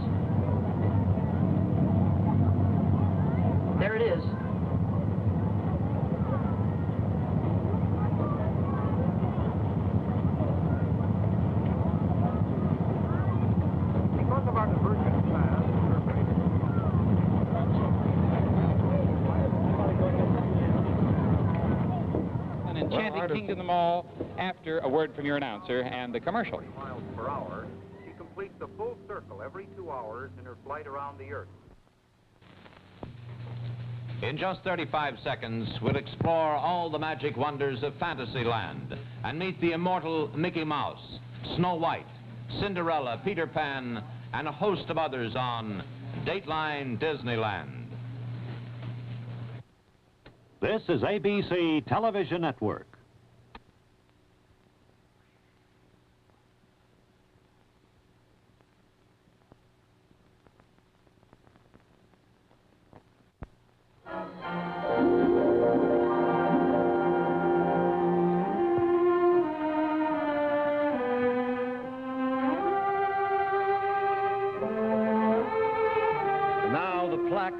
There it is. Kingdom them all after a word from your announcer and the commercial. Miles per hour. She completes a full circle every 2 hours in her flight around the Earth. In just 35 seconds, we'll explore all the magic wonders of Fantasyland and meet the immortal Mickey Mouse, Snow White, Cinderella, Peter Pan, and a host of others on Dateline Disneyland. This is ABC Television Network.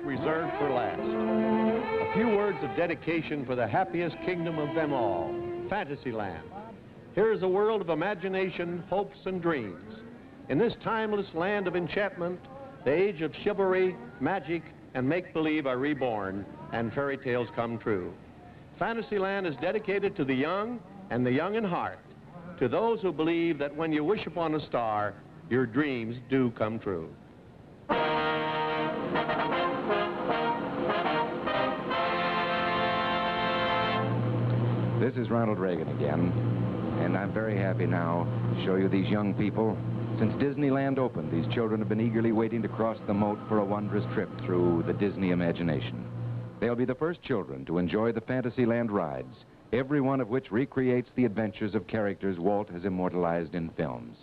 Reserved for last. A few words of dedication for the happiest kingdom of them all, Fantasyland. Here is a world of imagination, hopes, and dreams. In this timeless land of enchantment, the age of chivalry, magic, and make-believe are reborn, and fairy tales come true. Fantasyland is dedicated to the young and the young in heart, to those who believe that when you wish upon a star, your dreams do come true. This is Ronald Reagan again, and I'm very happy now to show you these young people. Since Disneyland opened, these children have been eagerly waiting to cross the moat for a wondrous trip through the Disney imagination. They'll be the first children to enjoy the Fantasyland rides, every one of which recreates the adventures of characters Walt has immortalized in films.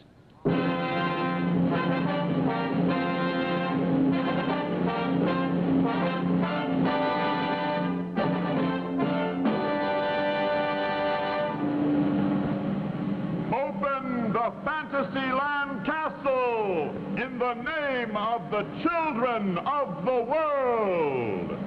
the name of the children of the world.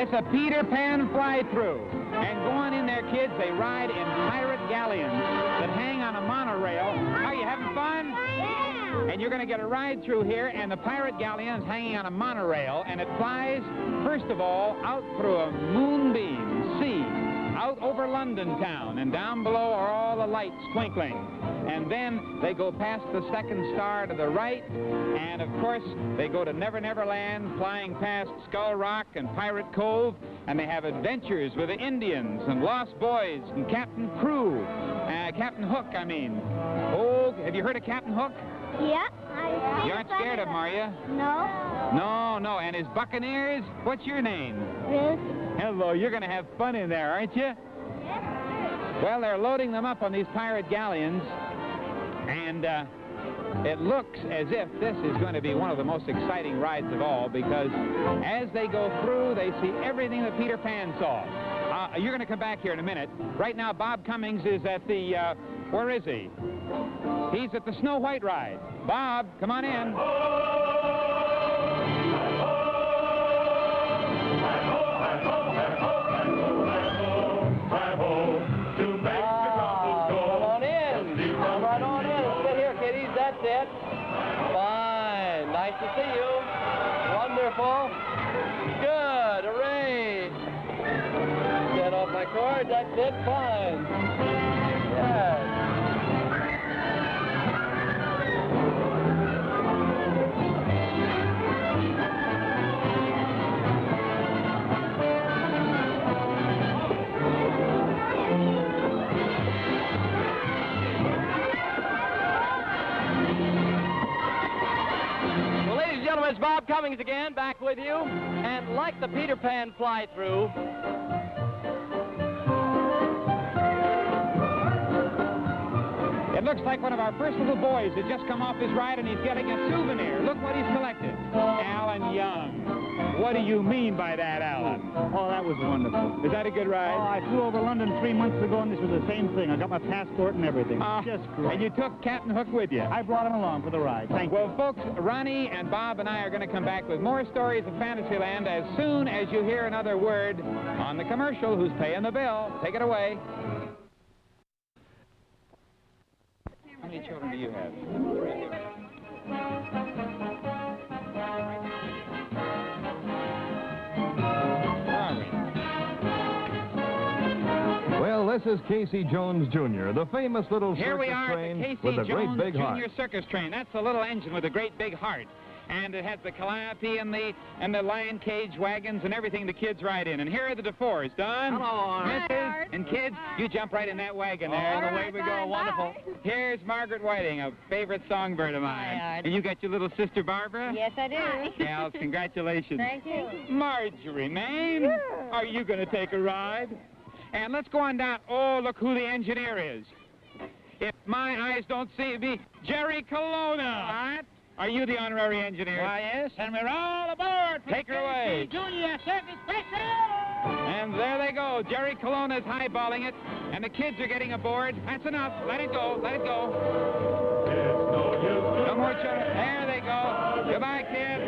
It's a Peter Pan fly-through. And going in there, kids, they ride in pirate galleons that hang on a monorail. Are you having fun? Yeah! And you're going to get a ride through here, and the pirate galleon's hanging on a monorail, and it flies, first of all, out through a moonbeam. See, out over London town, and down below are all the lights twinkling. And then they go past the second star to the right, and of course they go to Never Never Land, flying past Skull Rock and Pirate Cove, and they have adventures with the Indians and Lost Boys and Captain Hook, I mean. Oh, have you heard of Captain Hook? Yeah. You aren't scared of him, are you? No. No. And his Buccaneers? What's your name? Ruth. Hello, you're going to have fun in there, aren't you? Yes. Well, they're loading them up on these pirate galleons, and it looks as if this is going to be one of the most exciting rides of all, because as they go through, they see everything that Peter Pan saw. You're going to come back here in a minute. Right now, Bob Cummings is at the, where is he? He's at the Snow White ride. Bob, come on in. Come right on in. Sit here, kiddies. That's it. Fine. Nice to see you. Wonderful. Good. Hooray. Get off my cord. That's it. Fine. Yes. It's Bob Cummings again, back with you. And like the Peter Pan fly-through, it looks like one of our first little boys has just come off his ride and he's getting a souvenir. Look what he's collected. Alan Young. What do you mean by that, Alan? Oh, that was wonderful. Is that a good ride? Oh, I flew over London 3 months ago, and this was the same thing. I got my passport and everything. Just great. And you took Captain Hook with you? I brought him along for the ride. Thank you. Well, folks, Ronnie and Bob and I are going to come back with more stories of Fantasyland as soon as you hear another word on the commercial. Who's paying the bill? Take it away. How many children do you have? 3 here. Well, this is Casey Jones, Jr., the famous little Here we circus are train at the with Casey a great Jones big heart. Jr. circus train. That's the little engine with a great big heart. And it has the calliope and the lion cage wagons and everything the kids ride in. And here are the DeFores. Don, Hello, Mrs. and kids, you jump right in that wagon there. All right, we go. Wonderful. Here's Margaret Whiting, a favorite songbird of mine. Hi, Art. And you got your little sister Barbara? Yes, I do. Well, congratulations. Thank you. Marjorie, man, are you going to take a ride? And let's go on down. Oh, look who the engineer is. If my eyes don't see me, Jerry Colonna. What? Are you the honorary engineer? Why, yes, and we're all aboard. Take her away. Junior Circus Special. And there they go. Jerry Colonna is highballing it, and the kids are getting aboard. That's enough. Let it go. Let it go. No more children. There they go. Goodbye, kids.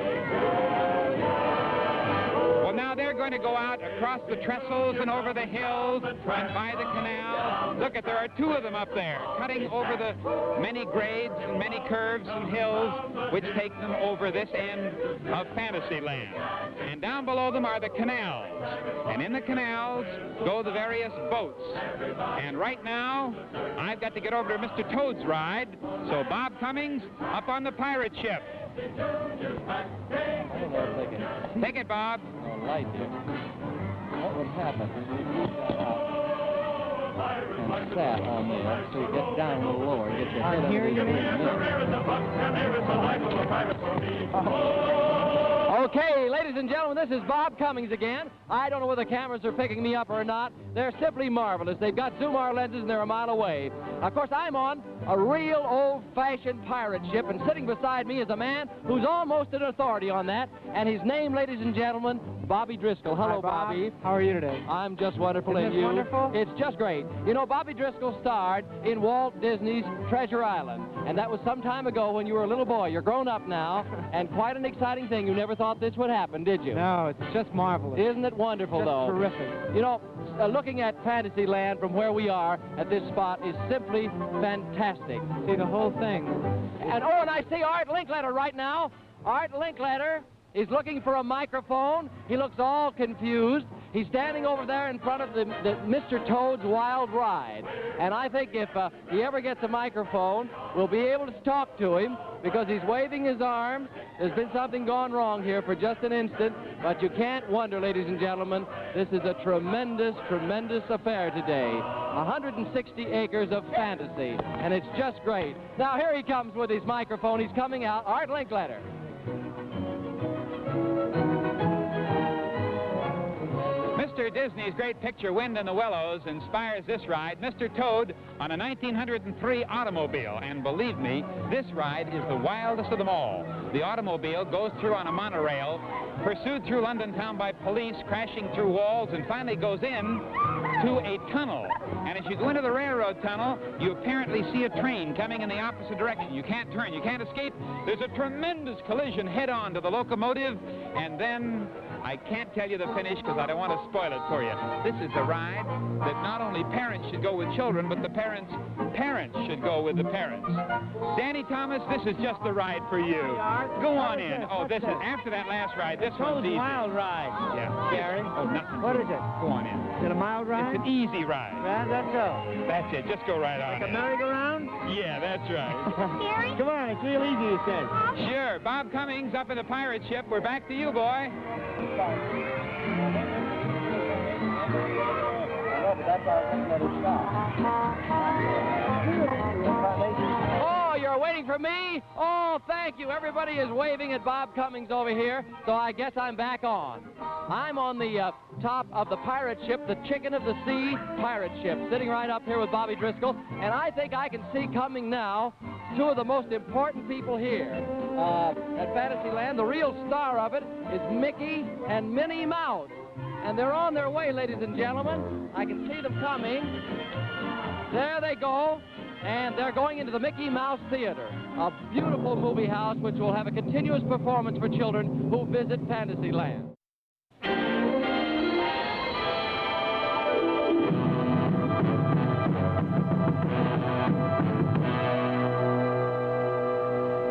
Well, now they're going to go out across the trestles and over the hills and by the canal. Look, there are 2 of them up there, cutting over the many grades and many curves and hills which take them over this end of Fantasyland. And down below them are the canals. And in the canals go the various boats. And right now, I've got to get over to Mr. Toad's ride. So Bob Cummings, up on the pirate ship. Take it, Bob. Oh, light here. What would happen if you got out and sat on there so you get down a little lower, get your head up here, you Okay, ladies and gentlemen, this is Bob Cummings again. I don't know whether the cameras are picking me up or not. They're simply marvelous. They've got zoom-R lenses and they're a mile away. Of course, I'm on a real old-fashioned pirate ship, and sitting beside me is a man who's almost an authority on that, and his name, ladies and gentlemen, Bobby Driscoll. Hello, Hi, Bob. Bobby. How are you today? I'm just wonderful, Isn't and this you? wonderful? It's just great. You know, Bobby Driscoll starred in Walt Disney's Treasure Island, and that was some time ago when you were a little boy. You're grown up now, and quite an exciting thing. You never thought this would happen, did you? No, it's just marvelous. Isn't it wonderful, Just though? terrific. You know, looking at Fantasyland from where we are at this spot is simply fantastic. See the whole thing. And oh, and I see Art Linkletter right now. Art Linkletter is looking for a microphone. He looks all confused. He's standing over there in front of the Mr. Toad's Wild Ride. And I think if he ever gets a microphone, we'll be able to talk to him because he's waving his arm. There's been something gone wrong here for just an instant, but you can't wonder, ladies and gentlemen, this is a tremendous, tremendous affair today. 160 acres of fantasy, and it's just great. Now here he comes with his microphone. He's coming out. Art Linkletter. Mr. Disney's great picture, Wind in the Willows, inspires this ride, Mr. Toad, on a 1903 automobile. And believe me, this ride is the wildest of them all. The automobile goes through on a monorail, pursued through London town by police, crashing through walls, and finally goes in to a tunnel. And as you go into the railroad tunnel, you apparently see a train coming in the opposite direction. You can't turn, you can't escape. There's a tremendous collision head-on to the locomotive, and then I can't tell you the finish because I don't want to spoil it for you. This is a ride that not only parents should go with children, but the parents' parents should go with the parents. Danny Thomas, this is just the ride for you. Go on in. Oh, this is, after that last ride, this one's easy. Wild ride. Yeah. Gary? Oh, nothing. What is it? Go on in. Is it a mild ride? It's an easy ride. Yeah, that's so. That's it. Just go right on Like a in. merry-go-round? Yeah, that's right. Gary? Come on, it's real easy, you said. Sure. Bob Cummings up in the pirate ship. We're back to you, boy. Oh, you're waiting for me? Oh, thank you. Everybody is waving at Bob Cummings over here, so I guess I'm back on. I'm on the top of the pirate ship, the Chicken of the Sea pirate ship, sitting right up here with Bobby Driscoll, and I think I can see coming now two of the most important people here at Fantasyland. The real star of it is Mickey and Minnie Mouse. And they're on their way, ladies and gentlemen. I can see them coming. There they go. And they're going into the Mickey Mouse Theater, a beautiful movie house which will have a continuous performance for children who visit Fantasyland.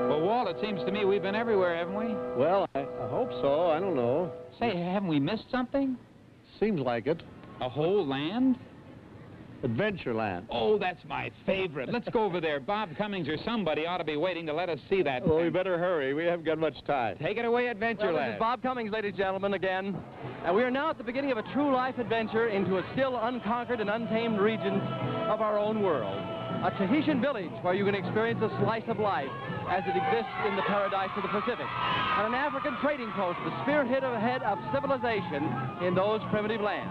Well, Walt, it seems to me we've been everywhere, haven't we? Well, I hope so. I don't know. Say, haven't we missed something? Seems like it. A whole land? Adventureland. Oh, that's my favorite. Let's go over there. Bob Cummings or somebody ought to be waiting to let us see that. Well, we better hurry. We haven't got much time. Take it away, Adventureland. Well, this is Bob Cummings, ladies and gentlemen, again. And we are now at the beginning of a true life adventure into a still unconquered and untamed region of our own world. A Tahitian village where you can experience a slice of life as it exists in the paradise of the Pacific. And an African trading post, the spearhead of civilization in those primitive lands.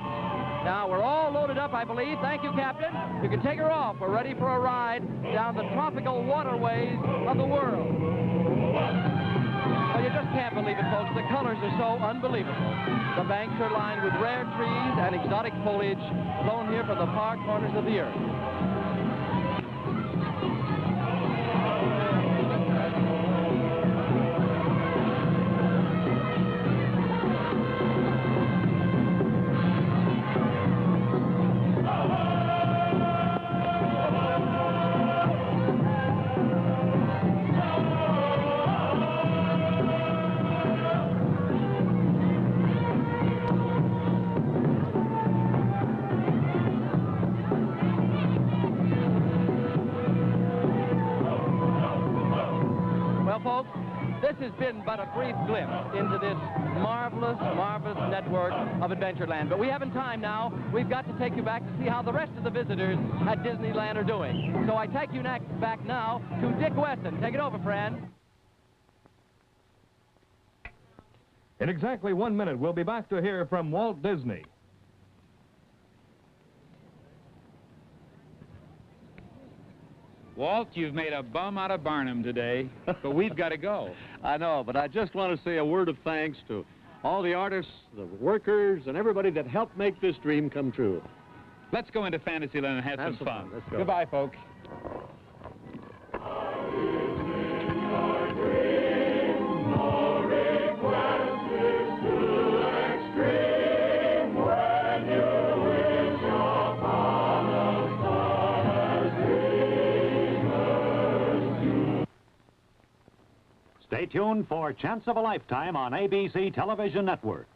Now, we're all loaded up, I believe. Thank you, Captain. You can take her off. We're ready for a ride down the tropical waterways of the world. Well, you just can't believe it, folks. The colors are so unbelievable. The banks are lined with rare trees and exotic foliage blown here from the far corners of the earth. Folks, this has been but a brief glimpse into this marvelous, marvelous network of Adventureland. But we haven't time now. We've got to take you back to see how the rest of the visitors at Disneyland are doing. So I take you back now to Dick Weston. Take it over, friend. In exactly 1 minute, we'll be back to hear from Walt Disney. Walt, you've made a bum out of Barnum today, but we've got to go. I know, but I just want to say a word of thanks to all the artists, the workers, and everybody that helped make this dream come true. Let's go into Fantasyland and have some fun. Let's go. Goodbye, folks. Stay tuned for Chance of a Lifetime on ABC Television Network.